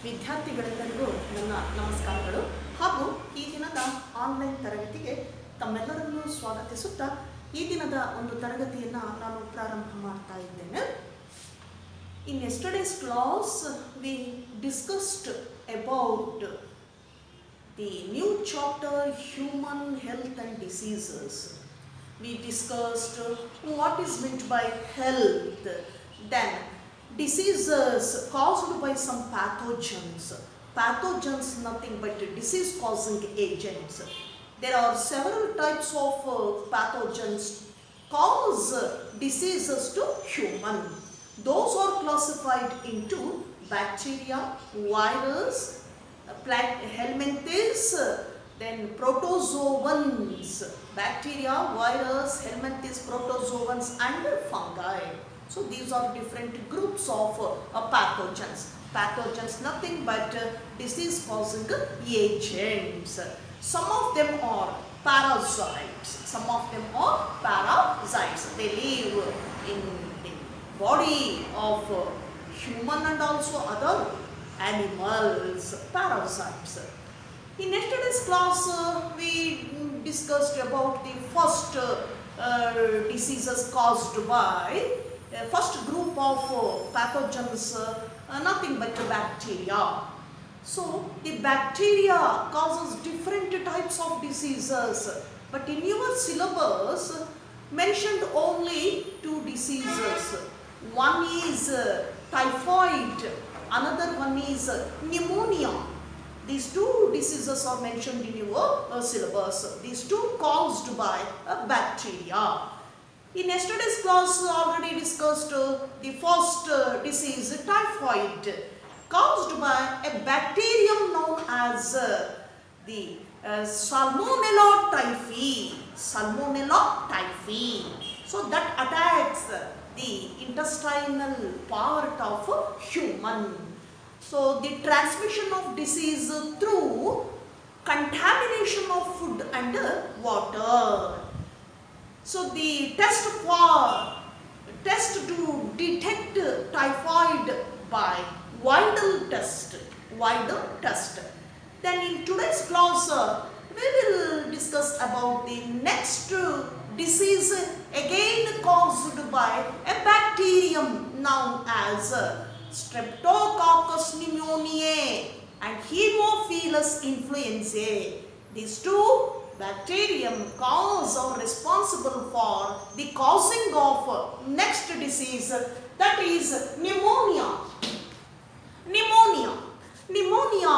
ವಿದ್ಯಾರ್ಥಿಗಳೆಲ್ಲರಿಗೂ ನನ್ನ ನಮಸ್ಕಾರಗಳು ಹಾಗೂ ಈ ದಿನದ ಆನ್ಲೈನ್ ತರಗತಿಗೆ ತಮ್ಮೆಲ್ಲರನ್ನು ಸ್ವಾಗತಿಸುತ್ತಾ ಈ ದಿನದ ಒಂದು ತರಗತಿಯನ್ನು ನಾನು ಪ್ರಾರಂಭ ಮಾಡ್ತಾ ಇದ್ದೇನೆ. In yesterday's class we discussed about the new chapter Human Health and Diseases. We discussed what is meant by health, then diseases caused by some pathogens. Pathogens nothing but disease causing agents. There are several types of pathogens cause diseases to human. Those are classified into bacteria, virus, helminthes, then protozoans. Bacteria, virus, helminthes, protozoans and fungi. So these are different groups of pathogens. Pathogens nothing but disease causing agents. Some of them are parasites. Some of them are parasites. They live in the body of human and also other animals. Parasites. In yesterday's class we discussed about the first diseases caused by first group of pathogens, nothing but bacteria. So the bacteria causes different types of diseases, but in your syllabus mentioned only two diseases. One is typhoid, another one is pneumonia. These two diseases are mentioned in your syllabus. These two caused by bacteria. In yesterday's class already discussed the first disease, typhoid, caused by a bacterium known as the Salmonella typhi. Salmonella typhi. So that attacks the intestinal part of human. So the transmission of disease through contamination of food and water. So the test to detect typhoid by Widal test. Then in today's class we will discuss about the next disease again caused by a bacterium known as Streptococcus pneumoniae and Haemophilus influenzae. These two bacterium cause or responsible for the causing of next disease, that is pneumonia. Pneumonia,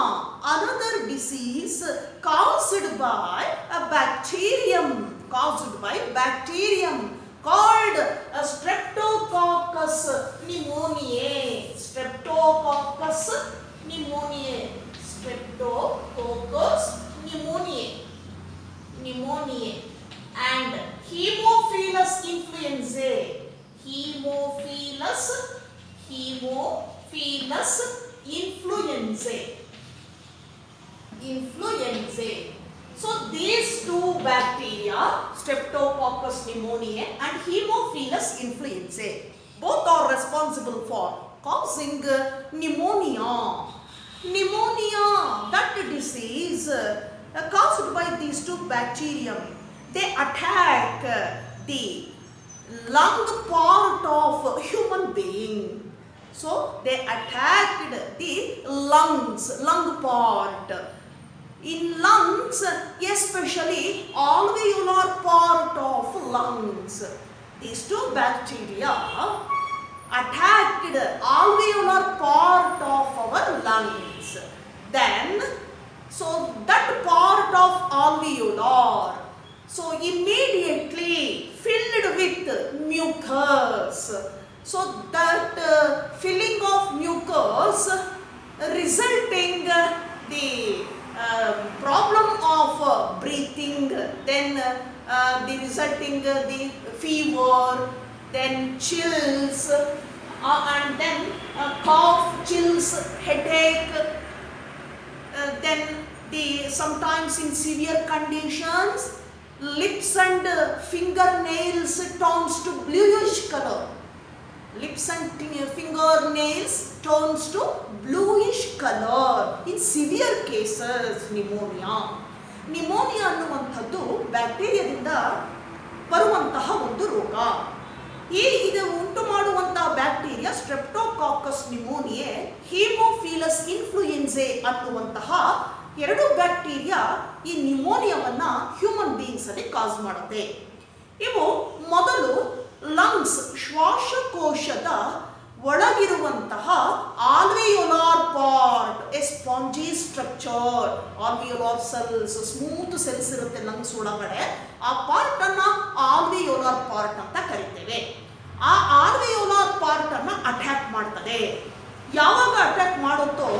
another disease caused by a bacterium called Streptococcus pneumoniae. Streptococcus pneumoniae. And Haemophilus influenzae. Haemophilus influenzae. So these two bacteria, Streptococcus pneumoniae and Haemophilus influenzae, both are responsible for causing pneumonia. That disease caused by these two bacterium, they attack the lung part of human being. So they attacked the lung part. In lungs, especially alveolar part of lungs, these two bacteria attacked alveolar part of our lungs. Then, so that part of alveolar, so immediately filled with mucus. So that filling of mucus resulting the problem of breathing, then the resulting the fever, then chills, and then cough, chills, headache, then sometimes in severe conditions lips and fingernails turns to bluish color. lips and fingernails turns to bluish color in severe cases. Pneumonia ಅನ್ನುವಂಥದ್ದು ಬ್ಯಾಕ್ಟೀರಿಯಾದಿಂದ ಬರುವಂತಹ ಒಂದು ರೋಗ. ಇದು ಉಂಟು ಮಾಡುವಂತಹ bacteria streptococcus ನಿಮೋನಿಯೆ, ಹೀಮೋಫಿಲಸ್ ಇನ್ಫ್ಲೂಯೆನ್ಸೆ ಅನ್ನುವಂತಹ ಎರಡು bacteria ಈ ನಿಮೋನಿಯಾವನ್ನ ಹ್ಯೂಮನ್ ಬೀಯಿಂಗ್ಸ್ ಅಲ್ಲಿ ಕಾಸ್ ಮಾಡುತ್ತೆ. ಇವು ಮೊದಲು ಲಂಗ್ಸ್ ಶ್ವಾಸಕೋಶದ ಒಳಗಿರುವಂತಹ alveolar part, a spongy structure, alveolar cells, smooth cells ಇರುತ್ತೆ ಲಂಗ್ಸ್ ಒಳಗಡೆ. ಆ ಪಾರ್ಟ್ ಅನ್ನ ಆಲ್ವಿಯೋಲಾರ್ ಪಾರ್ಟ್ ಅಂತ ಕರಿತೇವೆ. ಆ ಆಲ್ವಿಯೋಲಾರ್ ಪಾರ್ಟ್ ಅನ್ನ ಅಟ್ಯಾಕ್ ಮಾಡ್ತದೆ. ಯಾವಾಗ ಅಟ್ಯಾಕ್ ಮಾಡುತ್ತೋ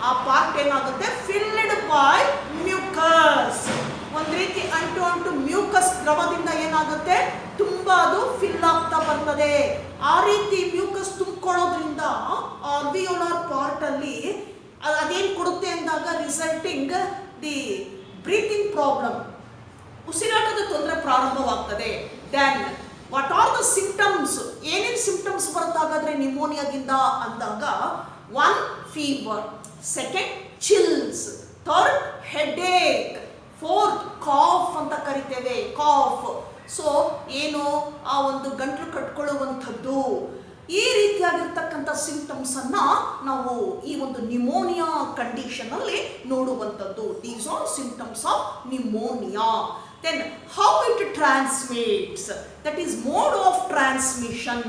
ಆ ಪಾರ್ಟ್ ಏನಾಗುತ್ತೆ, ಫಿಲ್ಡ್ ಬೈ ಮ್ಯೂಕಸ್. ಒಂದು ರೀತಿ ಅಂಟು ಮ್ಯೂಕಸ್ ದ್ರವದಿಂದ ಏನಾಗುತ್ತೆ, ತುಂಬಾ ಅದು ಫಿಲ್ ಆಗ್ತಾ ಬರ್ತದೆ. ಆ ರೀತಿ ಮ್ಯೂಕಸ್ ತುಂಬಿಕೊಳ್ಳೋದ್ರಿಂದ ಆಲ್ವಿಯೋಲಾರ್ ಪಾರ್ಟ್ ಅಲ್ಲಿ ಅದೇನು ಕೊಡುತ್ತೆ ಅಂದಾಗ ರಿಸಲ್ಟಿಂಗ್ ದಿ ಬ್ರೀತಿಂಗ್ ಪ್ರಾಬ್ಲಮ್, ಉಸಿರಾಟದ ತೊಂದರೆ ಪ್ರಾರಂಭವಾಗ್ತದೆ. Then what are the symptoms, ಏನೇನು ಸಿಂಪ್ಟಮ್ಸ್ ಬರುತ್ತಾಗಾದ್ರೆ ನಿಮೋನಿಯಾದಿಂದ ಅಂದಾಗ, 1 ಫೀವರ್, 2 ಚಿಲ್ಸ್, 3 ಹೆಡೇಕ್, 4 ಕಾಫ್ ಅಂತ ಕರಿತೇವೆ, ಕಾಫ್. ಸೊ ಏನು ಆ ಒಂದು ಗಂಟಲು ಕಟ್ಕೊಳ್ಳುವಂಥದ್ದು, ಈ ರೀತಿಯಾಗಿರ್ತಕ್ಕಂಥ ಸಿಂಪ್ಟಮ್ಸ್ ಅನ್ನ ನಾವು ಈ ಒಂದು ನಿಮೋನಿಯಾ ಕಂಡೀಷನ್ ಅಲ್ಲಿ ನೋಡುವಂಥದ್ದು. These are symptoms of pneumonia. Then how it transmits, that is mode of transmission.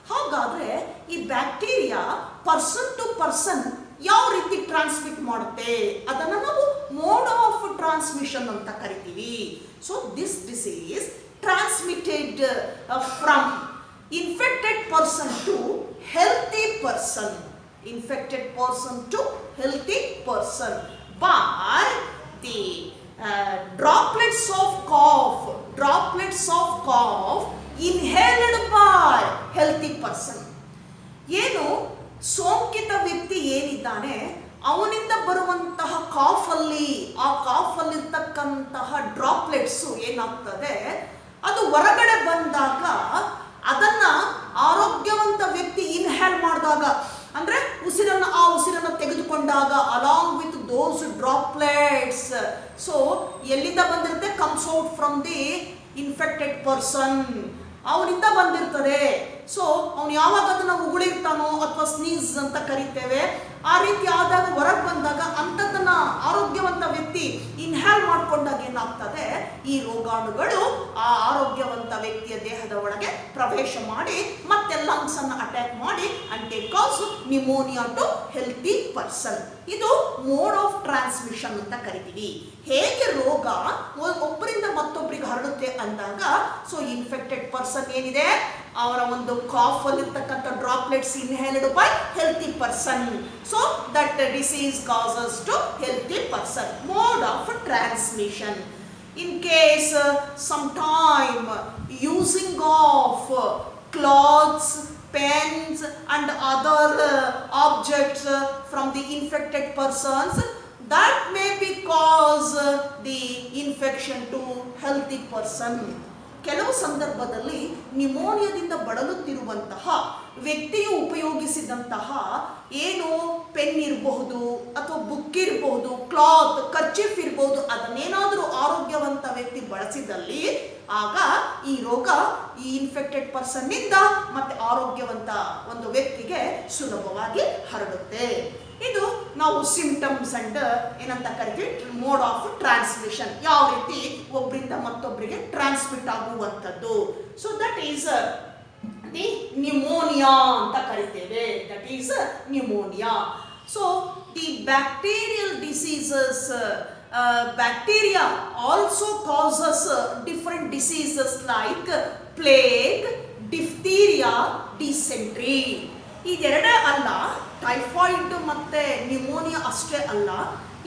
ಹಾಗಾದ್ರೆ ಈ ಬ್ಯಾಕ್ಟೀರಿಯಾ ಪರ್ಸನ್ ಟು ಪರ್ಸನ್ ಯಾವ ರೀತಿ ಟ್ರಾನ್ಸ್ಮಿಟ್ ಮಾಡುತ್ತೆ ಅದನ್ನು ನಾವು ಮೋಡ್ ಆಫ್ ಟ್ರಾನ್ಸ್ಮಿಷನ್ ಅಂತ ಕರಿತೀವಿ. So this disease transmitted from infected person to healthy person, infected person to healthy person by the droplets of cough inhaled by healthy person. ಏನು ಸೋಂಕಿತ ವ್ಯಕ್ತಿ ಏನಿದ್ದಾನೆ ಅವನಿಂದ ಬರುವಂತಹ ಕಾಫಲ್ಲಿ, ಆ ಕಾಫಲ್ಲಿ ಇರ್ತಕ್ಕಂತಹ ಡ್ರಾಪ್ಲೆಟ್ಸ್ ಏನಾಗ್ತದೆ, ಅದು ಹೊರಗಡೆ ಬಂದಾಗ ಅದನ್ನ ಆರೋಗ್ಯವಂತ ವ್ಯಕ್ತಿ ಇನ್ಹೇಲ್ ಮಾಡಿದಾಗ, ಅಂದ್ರೆ ಆ ಉಸಿರನ್ನ ತೆಗೆದುಕೊಂಡಾಗ along with those droplets, so ಎಲ್ಲಿಂದ ಬಂದಿರುತ್ತೆ, comes out from the infected person, ಅವನಿಂದ ಬಂದಿರ್ತದೆ. ಸೊ ಅವನು ಯಾವಾಗ ಅದನ್ನ ಉಗುಳಿರ್ತಾನೋ ಅಥವಾ ಸ್ನೀಸ್ ಅಂತ ಕರಿತೇವೆ, ಆ ರೀತಿ ಆದಾಗ ಹೊರಗೆ ಬಂದಾಗ ಅಂಥದ್ದನ್ನ ಆರೋಗ್ಯವಂತ ವ್ಯಕ್ತಿ ಇನ್ಹೇಲ್ ಮಾಡ್ಕೊಂಡಾಗ ಏನಾಗ್ತದೆ, ಈ ರೋಗಾಣುಗಳು ಆ ಆರೋಗ್ಯವಂತ ವ್ಯಕ್ತಿಯ ದೇಹದ ಒಳಗೆ ಪ್ರವೇಶ ಮಾಡಿ ಮತ್ತೆ ಲಂಗ್ಸ್ ಅನ್ನು ಅಟ್ಯಾಕ್ ಮಾಡಿ and they cause pneumonia to healthy person. ಇದು ಮೋಡ್ ಆಫ್ ಟ್ರಾನ್ಸ್ಮಿಷನ್ ಅಂತ ಕರಿತೀವಿ. ಹೇಗೆ ರೋಗ ಒಬ್ಬರಿಂದ ಮತ್ತೊಬ್ಬರಿಗೆ ಹರಡುತ್ತೆ ಅಂದಾಗ, ಸೊ ಇನ್ಫೆಕ್ಟೆಡ್ ಪರ್ಸನ್ ಏನಿದೆ ಅವರ ಒಂದು ಕಾಫ್ ಅಲ್ಲಿರ್ತಕ್ಕಂಥ droplets inhaled by healthy person, so that disease causes to healthy person. Mode of transmission. In case sometime using of cloths, pens and other objects from the infected persons, that may be cause the infection to healthy person. ಕೆಲವು ಸಂದರ್ಭದಲ್ಲಿ ನಿಮೋನಿಯಾದಿಂದ ಬಳಲುತ್ತಿರುವಂತಹ ವ್ಯಕ್ತಿಯು ಉಪಯೋಗಿಸಿದಂತಹ ಏನು pen ಇರಬಹುದು ಅಥವಾ book ಇರಬಹುದು, cloth, kerchief ಇರಬಹುದು, ಅದನ್ನೇನಾದರೂ ಆರೋಗ್ಯವಂತ ವ್ಯಕ್ತಿ ಬಳಸಿದಲ್ಲಿ ಆಗ ಈ ರೋಗ ಈ ಇನ್ಫೆಕ್ಟೆಡ್ ಪರ್ಸನ್ ನಿಂದ ಮತ್ತೆ ಆರೋಗ್ಯವಂತ ಒಂದು ವ್ಯಕ್ತಿಗೆ ಸುಲಭವಾಗಿ ಹರಡುತ್ತೆ. ಇದು ನಾವು ಸಿಂಪ್ಟಮ್ಸ್ ಅಂಡ್ ಏನಂತ ಕರಿತೀವಿ, ಮೋಡ್ ಆಫ್ ಟ್ರಾನ್ಸ್ಮಿಷನ್, ಯಾವ ರೀತಿ ಒಬ್ಬರಿಂದ ಮತ್ತೊಬ್ಬರಿಗೆ ಟ್ರಾನ್ಸ್ಮಿಟ್ ಆಗುವಂಥದ್ದು. So that is the pneumonia ಅಂತ ಕರಿತೇವೆ. That is pneumonia. So the bacterial diseases, bacteria also causes different diseases like plague, diphtheria, dysentery. ಇದೆರಡೇ ಅಲ್ಲ, ಟೈಫಾಯ್ಡ್ ಮತ್ತೆ ನ್ಯೂಮೋನಿಯಾ ಅಷ್ಟೇ ಅಲ್ಲ,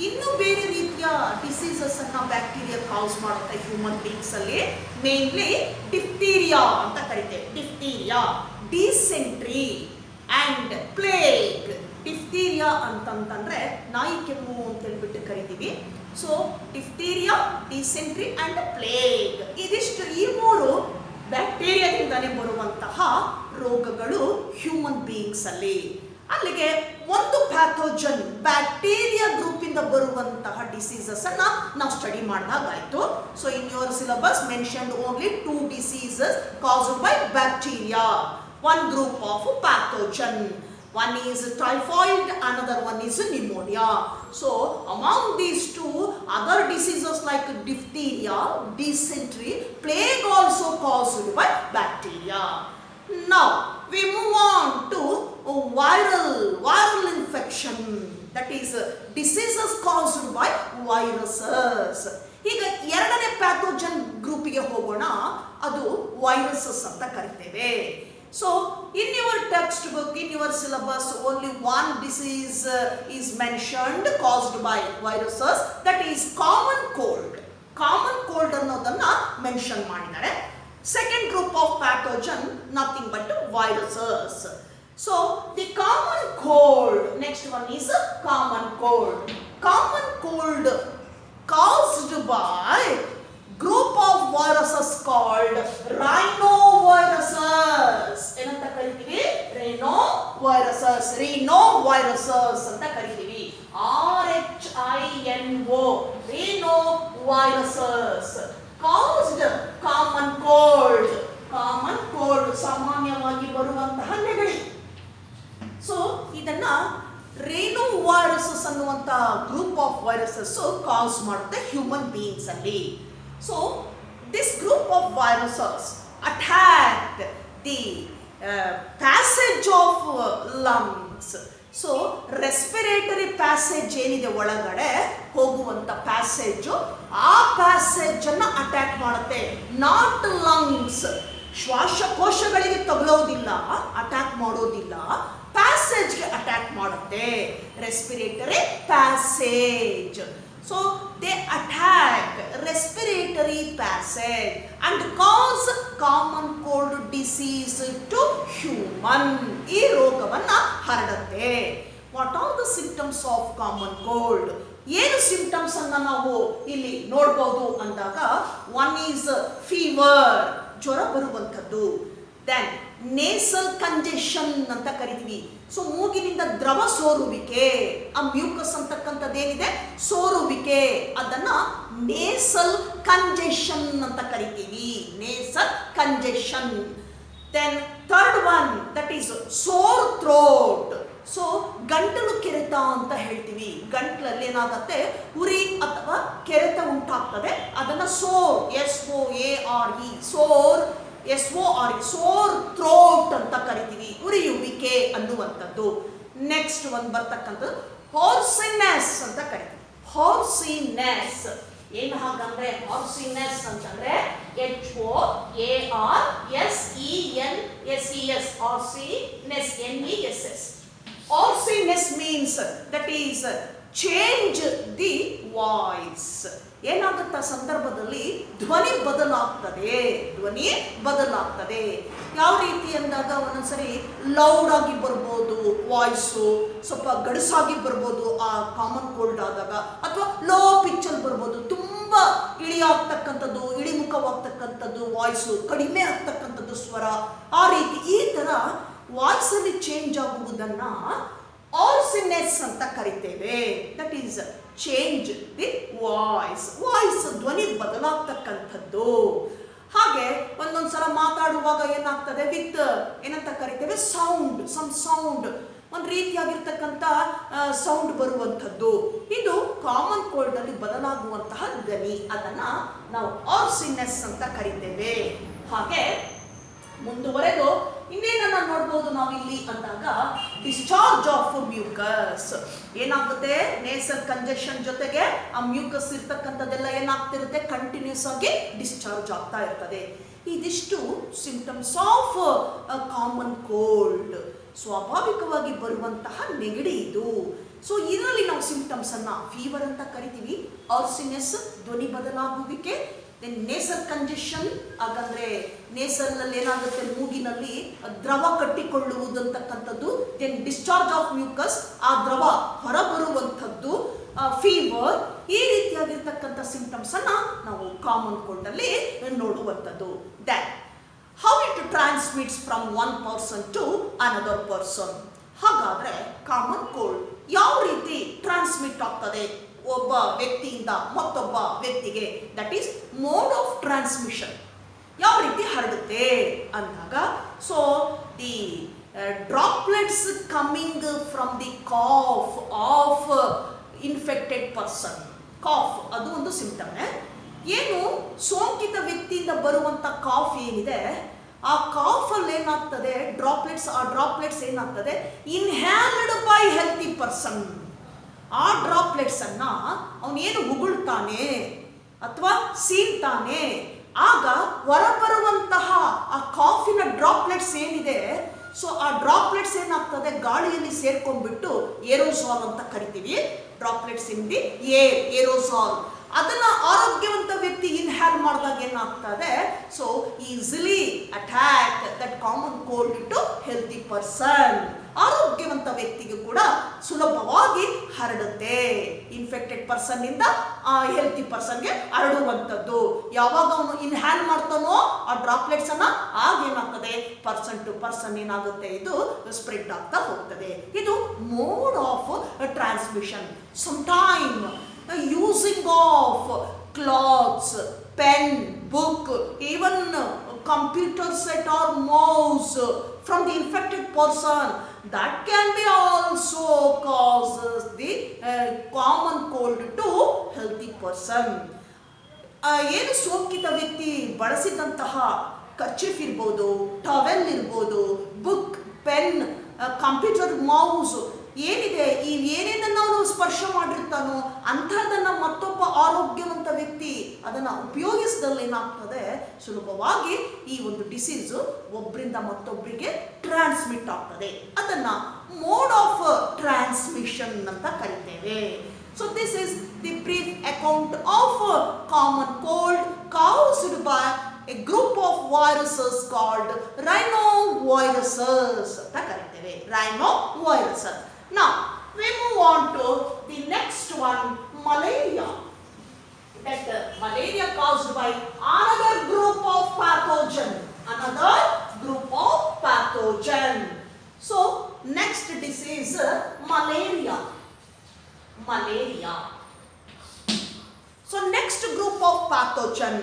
ಇನ್ನು ಬೇರೆ ರೀತಿಯ ಡಿಸೀಸಸ್ ಅನ್ನ ಬ್ಯಾಕ್ಟೀರಿಯಾ ಕಾಸ್ ಮಾಡುತ್ತೆ ಹ್ಯೂಮನ್ ಬೀಯಿಂಗ್ಸ್ ಅಲ್ಲಿ. ಮೇನ್ಲಿ ಡಿಫ್ತೀರಿಯಾ ಅಂತ ಕರಿತೇವೆ, ಡಿಫ್ತೀರಿಯಾ, ಡಿಸೆಂಟ್ರಿ ಅಂಡ್ ಪ್ಲೇಗ್. ಡಿಫ್ತೀರಿಯಾ ಅಂತಂತಂದ್ರೆ ನಾಯಿ ಕೆಮ್ಮು ಅಂತ ಹೇಳ್ಬಿಟ್ಟು ಕರಿತೀವಿ. ಸೊ ಡಿಫ್ತೀರಿಯಾ, ಡಿಸೆಂಟ್ರಿ ಅಂಡ್ ಪ್ಲೇಗ್, ಇದಿಷ್ಟು ಈ ಮೂರು ಬ್ಯಾಕ್ಟೀರಿಯಾದಿಂದಲೇ ಬರುವಂತಹ ರೋಗಗಳು ಹ್ಯೂಮನ್ ಬೀಯಿಂಗ್ಸ್ ಅಲ್ಲಿ. ಅಲ್ಲಿಗೆ ಒಂದು ಪ್ಯಾಥೋಜನ್ ಬ್ಯಾಕ್ಟೀರಿಯಾ ಗ್ರೂಪ್ ಇಂದ ಬರುವಂತಹ ಡಿಸೀಸಸ್ ಅನ್ನ ನಾವು ಸ್ಟಡಿ ಮಾಡಿದಾಗಾಯ್ತು. So in your syllabus mentioned only 2 diseases caused by bacteria, one group of pathogen. One is typhoid, another one is pneumonia. So among these two, other diseases like diphtheria, dysentery, plague also caused by bacteria. Now we move on to viral infection, that is diseases caused by viruses. ಈಗ ಎರಡನೇ pathogen ಗ್ರೂಪಿಗೆ ಹೋಗೋಣ, ಅದು viruses ಅಂತ ಕರಿತೇವೆ. So in your textbook, in your syllabus, only one disease is mentioned caused by viruses, that is common cold. Common cold ಅನ್ನೋದನ್ನ mention ಮಾಡಿದ್ದಾರೆ. Second group of pathogen, nothing but viruses. So the common cold, next one is common cold. Common cold caused by group of viruses called rhinoviruses. ಏನಂತ ಕರಿತೀವಿ? rhinoviruses ಅಂತ ಕರಿತೀವಿ. RHINO, rhinoviruses caused common cold. Common cold ಸಾಮಾನ್ಯವಾಗಿ ಬರುವಂತಹ ನೆಗಡಿ. So ಇದನ್ನ rhinoviruses ಅನ್ನುವಂತ group of viruses cause ಮಾಡುತ್ತೆ ಹ್ಯೂಮನ್ ಬೀಯಿಂಗ್ಸ್ ಅಲ್ಲಿ. So this group of viruses attack the passage of lungs. So respiratory passage ಏನಿದೆ ಒಳಗಡೆ ಹೋಗುವಂತ ಪ್ಯಾಸೇಜ್, ಆ ಪ್ಯಾಸೇಜ್ ಅನ್ನ ಅಟ್ಯಾಕ್ ಮಾಡುತ್ತೆ. ನಾಟ್ ಲಂಗ್ಸ್, ಶ್ವಾಸಕೋಶಗಳಿಗೆ ತಗುಲೋದಿಲ್ಲ, ಅಟ್ಯಾಕ್ ಮಾಡೋದಿಲ್ಲ, ಪ್ಯಾಸೇಜ್ಗೆ ಅಟ್ಯಾಕ್ ಮಾಡುತ್ತೆ. Respiratory passage. So they attack respiratory passage and cause common cold disease to human. ಈ ರೋಗವನ್ನ ಹರಡುತ್ತೆ. What are the symptoms of common cold? ಏನು ಸಿಂಪ್ಟಮ್ಸ್ ಅನ್ನ ನಾವು ಇಲ್ಲಿ ನೋಡಬಹುದು ಅಂದಾಗ, ಒನ್ ಈಸ್ ಫೀವರ್, ಜ್ವರ ಬರುವಂಥದ್ದು. ದೆನ್ ನೇಸಲ್ ಕಂಜೆಷನ್ ಅಂತ ಕರಿತೀವಿ. ಸೊ ಮೂಗಿನಿಂದ ದ್ರವ ಸೋರುವಿಕೆ, ಆ ಮ್ಯೂಕಸ್ ಅಂತಕ್ಕಂಥದ್ದೇನಿದೆ ಸೋರುವಿಕೆ, ಅದನ್ನ ನೇಸಲ್ ಕಂಜೆಷನ್ ಅಂತ ಕರಿತೀವಿ. Nasal congestion. Then third one, that is sore throat. So ಗಂಟಲು ಕೆರೆತ ಅಂತ ಹೇಳ್ತೀವಿ. ಗಂಟ್ಲಲ್ಲಿ ಏನಾಗುತ್ತೆ, ಉರಿ ಅಥವಾ ಕೆರೆತ ಉಂಟಾಗ್ತದೆ, ಅದನ್ನ ಸೋರ್, SOARE, ಸೋರ್, SORE, ಸೋರ್ ಥ್ರೋಟ್ ಅಂತ ಕರಿತೀವಿ, ಉರಿಯುವಿಕೆ ಅನ್ನುವಂಥದ್ದು. ನೆಕ್ಸ್ಟ್ ಒಂದು ಬರ್ತಕ್ಕಂಥದ್ದು ಹಾರ್ಸಿನೆಸ್ ಅಂತ ಕರಿತೀವಿ. ಹಾರ್ಸಿನೆಸ್ ಏನು ಹಾಗಂದ್ರೆ, ಹಾರ್ಸಿನೆಸ್ ಅಂತಂದ್ರೆ HOARSENSES, ಹಾರ್ಸಿನೆಸ್, NESS. Hoarseness means, that is change the voice. ಏನಾಗುತ್ತ ಸಂದರ್ಭದಲ್ಲಿ ಧ್ವನಿ ಬದಲಾಗ್ತದೆ. ಯಾವ ರೀತಿ ಅಂದಾಗ ಒಂದೊಂದ್ಸರಿ ಲೌಡ್ ಆಗಿ ಬರ್ಬೋದು ವಾಯ್ಸು, ಸ್ವಲ್ಪ ಗಡಸಾಗಿ ಬರ್ಬೋದು ಆ ಕಾಮನ್ ಕೋಲ್ಡ್ ಆದಾಗ, ಅಥವಾ ಲೋ ಪಿಚ್ಚಲ್ಲಿ ಬರ್ಬೋದು, ತುಂಬಾ ಇಳಿಯಾಗ್ತಕ್ಕಂಥದ್ದು, ಇಳಿಮುಖವಾಗ್ತಕ್ಕಂಥದ್ದು, ವಾಯ್ಸು ಕಡಿಮೆ ಆಗ್ತಕ್ಕಂಥದ್ದು ಸ್ವರ, ಆ ರೀತಿ ಈ ತರ ವಾಯ್ಸ್ ಅಲ್ಲಿ ಚೇಂಜ್ ಆಗುವುದನ್ನ ಹಾರ್ಸಿನೆಸ್ ಅಂತ ಕರಿತೇವೆ. That is change the voice, ಧ್ವನಿ ಬದಲಾಗ್ತಕ್ಕಂಥದ್ದು. ಹಾಗೆ ಒಂದೊಂದ್ಸಲ ಮಾತಾಡುವಾಗ ಏನಾಗ್ತದೆ, ವಿತ್ ಏನಂತ ಕರಿತೇವೆ ಸೌಂಡ್, ಸೌಂಡ್, ಒಂದು ರೀತಿಯಾಗಿರ್ತಕ್ಕಂಥ ಸೌಂಡ್ ಬರುವಂಥದ್ದು. ಇದು ಕಾಮನ್ ಕೋಲ್ಡ್ ಅಲ್ಲಿ ಬದಲಾಗುವಂತಹ ಧ್ವನಿ, ಅದನ್ನ ನಾವು ಹಾರ್ಸಿನೆಸ್ ಅಂತ ಕರಿತೇವೆ. ಹಾಗೆ ಮುಂದುವರೆದು ಇನ್ನೇನನ್ನ ನೋಡ್ಬೋದು ನಾವಿಲ್ಲಿ ಅಂದಾಗ, ಡಿಸ್ಚಾರ್ಜ್ ಆಫ್ ಮ್ಯೂಕಸ್. ಏನಾಗುತ್ತೆ, ನೇಸಲ್ ಕಂಜೆಷನ್ ಜೊತೆಗೆ ಆ ಮ್ಯೂಕಸ್ ಇರ್ತಕ್ಕಂಥದ್ದೆಲ್ಲ ಏನಾಗ್ತಿರುತ್ತೆ, ಕಂಟಿನ್ಯೂಸ್ ಆಗಿ ಡಿಸ್ಚಾರ್ಜ್ ಆಗ್ತಾ ಇರ್ತದೆ. ಇದಿಷ್ಟು ಸಿಂಪ್ಟಮ್ಸ್ ಆಫ್ ಕಾಮನ್ ಕೋಲ್ಡ್, ಸ್ವಾಭಾವಿಕವಾಗಿ ಬರುವಂತಹ ನೆಗಡಿ ಇದು. ಸೊ ಇದರಲ್ಲಿ ನಾವು ಸಿಂಪ್ಟಮ್ಸ್ ಅನ್ನ ಫೀವರ್ ಅಂತ ಕರಿತೀವಿ, ಹಾರ್ಸಿನೆಸ್ ಧ್ವನಿ ಬದಲಾಗುವಿಕೆ, ದೆನ್ ನೇಸಲ್ ಕಂಜೆಷನ್, ಹಾಗಂದ್ರೆ ನೇಸಲ್ ಅಲ್ಲಿ ಏನಾಗುತ್ತೆ, ಮೂಗಿನಲ್ಲಿ ದ್ರವ ಕಟ್ಟಿಕೊಳ್ಳುವುದು ಅಂತಕ್ಕಂಥದ್ದು, ದೆನ್ ಡಿಸ್ಚಾರ್ಜ್ ಆಫ್ ಮ್ಯೂಕಸ್, ಆ ದ್ರವ ಹೊರಬರುವಂಥದ್ದು, ಫೀವರ್, ಈ ರೀತಿಯಾಗಿರ್ತಕ್ಕಂಥ ಸಿಂಪ್ಟಮ್ಸ್ ಅನ್ನ ನಾವು ಕಾಮನ್ ಕೋಲ್ಡ್ ಅಲ್ಲಿ ನೋಡುವಂಥದ್ದು. Then how it transmits from one person to another person. ಹಾಗಾದ್ರೆ ಕಾಮನ್ ಕೋಲ್ಡ್ ಯಾವ ರೀತಿ ಟ್ರಾನ್ಸ್ಮಿಟ್ ಆಗ್ತದೆ ಒಬ್ಬ ವ್ಯಕ್ತಿಯಿಂದ ಮತ್ತೊಬ್ಬ ವ್ಯಕ್ತಿಗೆ, that is mode of transmission, ಯಾವ ರೀತಿ ಹರಡುತ್ತೆ ಅಂದಾಗ, so the droplets coming from the cough of infected person. Cough ಅದು ಒಂದು ಸಿಂಪ್ಟಮ್. ಏನು ಸೋಂಕಿತ ವ್ಯಕ್ತಿಯಿಂದ ಬರುವಂತ ಕಾಫ್ ಏನಿದೆ, ಆ ಕಾಫ್ ಅಲ್ಲಿ ಏನಾಗ್ತದೆ, ಡ್ರಾಪ್ಲೆಟ್ಸ್ ಏನಾಗ್ತದೆ, ಇನ್ಹ್ಯಾಲ್ಡ್ ಬೈ ಹೆಲ್ತಿ ಪರ್ಸನ್. ಆ ಡ್ರಾಪ್ಲೆಟ್ಸ್ ಅನ್ನ ಅವನೇನು ಉಗುಳ್ತಾನೆ ಅಥವಾ ಸೀಳ್ತಾನೆ, ಆಗ ಹೊರಬರುವಂತಹ ಆ ಕಾಫಿನ ಡ್ರಾಪ್ಲೆಟ್ಸ್ ಏನಿದೆ, ಸೊ ಆ ಡ್ರಾಪ್ಲೆಟ್ಸ್ ಏನಾಗ್ತದೆ, ಗಾಳಿಯಲ್ಲಿ ಸೇರ್ಕೊಂಡ್ಬಿಟ್ಟು ಏರೋಸಾಲ್ ಅಂತ ಕರಿತೀವಿ. Droplets in the aerosol. ಅದನ್ನ ಆರೋಗ್ಯವಂತ ವ್ಯಕ್ತಿ ಇನ್ಹ್ಯಾಲ್ ಮಾಡಿದಾಗ ಏನಾಗ್ತದೆ, so easily attack that common cold to healthy person. ಆರೋಗ್ಯವಂತ ವ್ಯಕ್ತಿಗೆ ಕೂಡ ಸುಲಭವಾಗಿ ಹರಡುತ್ತೆ. ಇನ್ಫೆಕ್ಟೆಡ್ ಪರ್ಸನ್ ಇಂದ ಹೆಲ್ತಿ ಪರ್ಸನ್ಗೆ ಹರಡುವಂಥದ್ದು. ಯಾವಾಗ ಅವನು ಇನ್ಹ್ಯಾಲ್ ಮಾಡ್ತಾನೋ ಆ ಡ್ರಾಪ್ಲೆಟ್ಸ್ ಅನ್ನ, ಆಗೇನಾಗ್ತದೆ, ಪರ್ಸನ್ ಟು ಪರ್ಸನ್ ಏನಾಗುತ್ತೆ, ಇದು ಸ್ಪ್ರೆಡ್ ಆಗ್ತಾ ಹೋಗ್ತದೆ. ಇದು mode of transmission. Sometime using of cloths, pen, book, even computer set or mouse from the infected person, that can be also causes the common cold to healthy person. ಏನು ಸೋಂಕಿತ ವ್ಯಕ್ತಿ ಬಳಸಿದಂತಹ kerchief ಇರ್ಬೋದು, towel ಇರ್ಬೋದು, book, pen, computer, mouse ಏನಿದೆ, ಈ ಏನೇನನ್ನು ಅವನು ಸ್ಪರ್ಶ ಮಾಡಿರ್ತಾನೋ ಅಂಥದನ್ನ ಮತ್ತೊಬ್ಬ ಆರೋಗ್ಯವಂತ ವ್ಯಕ್ತಿ ಅದನ್ನ ಉಪಯೋಗಿಸಿದಲ್ಲಿ ಏನಾಗ್ತದೆ, ಸುಲಭವಾಗಿ ಈ ಒಂದು ಡಿಸೀಸ್ ಒಬ್ಬರಿಂದ ಮತ್ತೊಬ್ಬರಿಗೆ ಟ್ರಾನ್ಸ್ಮಿಟ್ ಆಗ್ತದೆ. ಅದನ್ನ ಮೋಡ್ ಆಫ್ ಟ್ರಾನ್ಸ್ಮಿಷನ್ ಅಂತ ಕರಿತೇವೆ. So this is the brief account of common cold caused by a group of viruses called rhinoviruses ಅಂತ ಕರಿತೇವೆ. rhinoviruses. Now we move on to the next one, malaria. That malaria caused by another group of pathogen. So next disease, malaria. So next group of pathogen,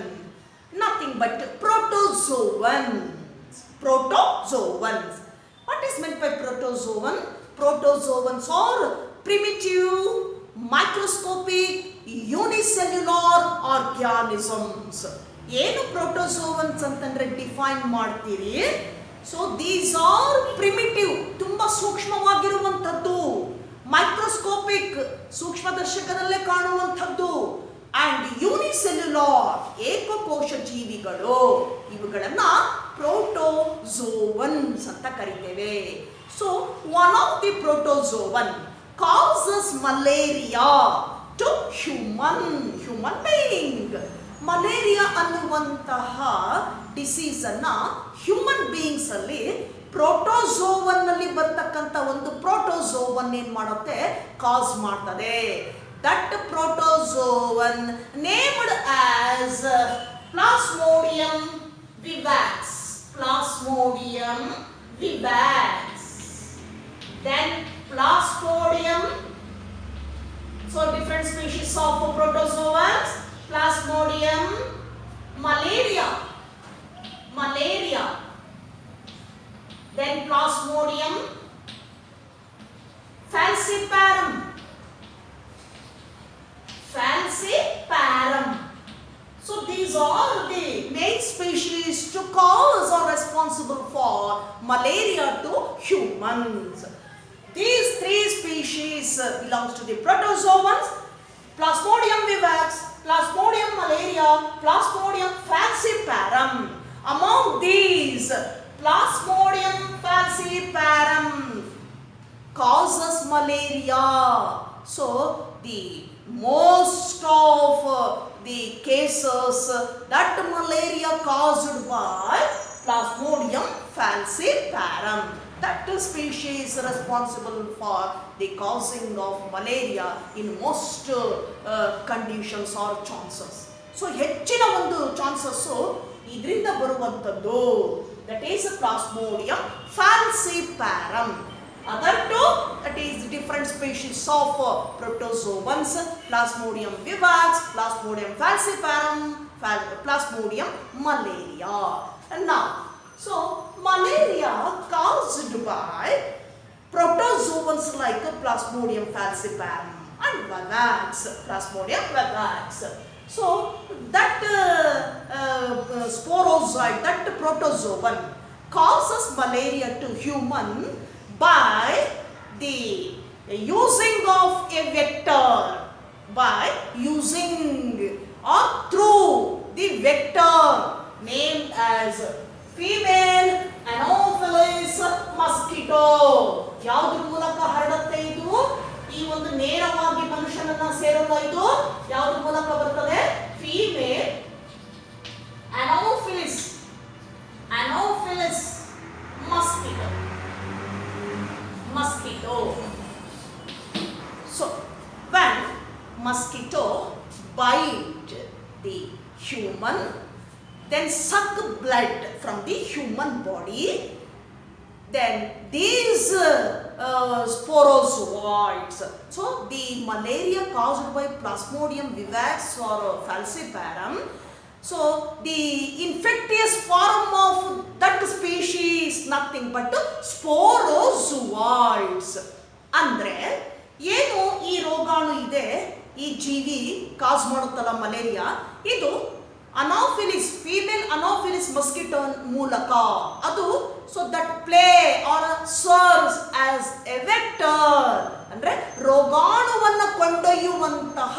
nothing but protozoans. What is meant by protozoan? Protozoans are primitive, microscopic, unicellular organisms. ಏನು protozoans ಅಂತಂದ್ರೆ define ಮಾಡ್ತೀರಿ. So these are primitive, ತುಂಬಾ ಸೂಕ್ಷ್ಮವಾಗಿರುವಂಥದ್ದು, microscopic, ಸೂಕ್ಷ್ಮದರ್ಶಕದಲ್ಲೇ ಕಾಣುವಂಥದ್ದು, and unicellular, ಏಕಕೋಶ ಜೀವಿಗಳು. ಇವುಗಳನ್ನ protozoans ಅಂತ ಕರಿತೇವೆ. So one of the protozoan causes malaria to human being. Malaria ಅನ್ನುವಂತಹ disease ಅನ್ನ ಹ್ಯೂಮನ್ ಬೀಯಿಂಗ್ಸ್ ಅಲ್ಲಿ ಪ್ರೋಟೋಸೋವನ್ ನಲ್ಲಿ ಬರ್ತಕ್ಕಂಥ ಒಂದು ಪ್ರೋಟೋಸೋವನ್ ಏನ್ ಮಾಡುತ್ತೆ, ಕಾಸ್ ಮಾಡ್ತದೆ. That protozoan named as Plasmodium vivax. Then Plasmodium. So different species of protozoans. Plasmodium, malaria. Then Plasmodium falciparum. So these are the main species to cause or responsible for malaria to humans. These three species belongs to the protozoans: Plasmodium vivax, Plasmodium malaria, Plasmodium falciparum. Among these, Plasmodium falciparum causes malaria. So the most of the cases that malaria caused by Plasmodium falciparum, that species responsible for the causing of malaria in most conditions or chances. So ಹೆಚ್ಚಿನ ಒಂದು chances ಇದರಿಂದ ಬರುವಂಥದ್ದು. that is Plasmodium falciparum. Other two, that is different species of protozoans, Plasmodium vivax, Plasmodium falciparum, Plasmodium malaria. And now, so malaria caused by protozoans like Plasmodium falciparum and vivax, Plasmodium vivax. So that sporozoite, that protozoan causes malaria to human by the using of a vector, by using or through the vector named as female Anopheles mosquito. ಯಾವ್ದ್ರ ಮೂಲಕ ಹರಡುತ್ತೆ ಇದು? ಈ ಒಂದು ನೇರವಾಗಿ ಮನುಷ್ಯನನ್ನ ಸೇರಲ್ಲ, ಇದು ಯಾವ್ದ್ರ ಮೂಲಕ ಬರ್ತದೆ? Female Anopheles mosquito. So when mosquito bite the human, then suck blood from the human body, then these sporozoites, so the malaria caused by Plasmodium vivax or falciparum, so the infectious form of that species nothing but sporozoites. ಅಂದ್ರೆ ಏನು ಈ ರೋಗಾಣು ಇದೆ, ಈ ಜೀವಿ cause ಮಾಡುತ್ತಲ್ಲ malaria, ಇದು Anopheles, female Anopheles mosquito ಮೂಲಕ ಅದು so that play or serves as a vector, ಅಂದ್ರೆ ರೋಗಾಣುವನ್ನ ಕೊಂಡೊಯ್ಯುವಂತಹ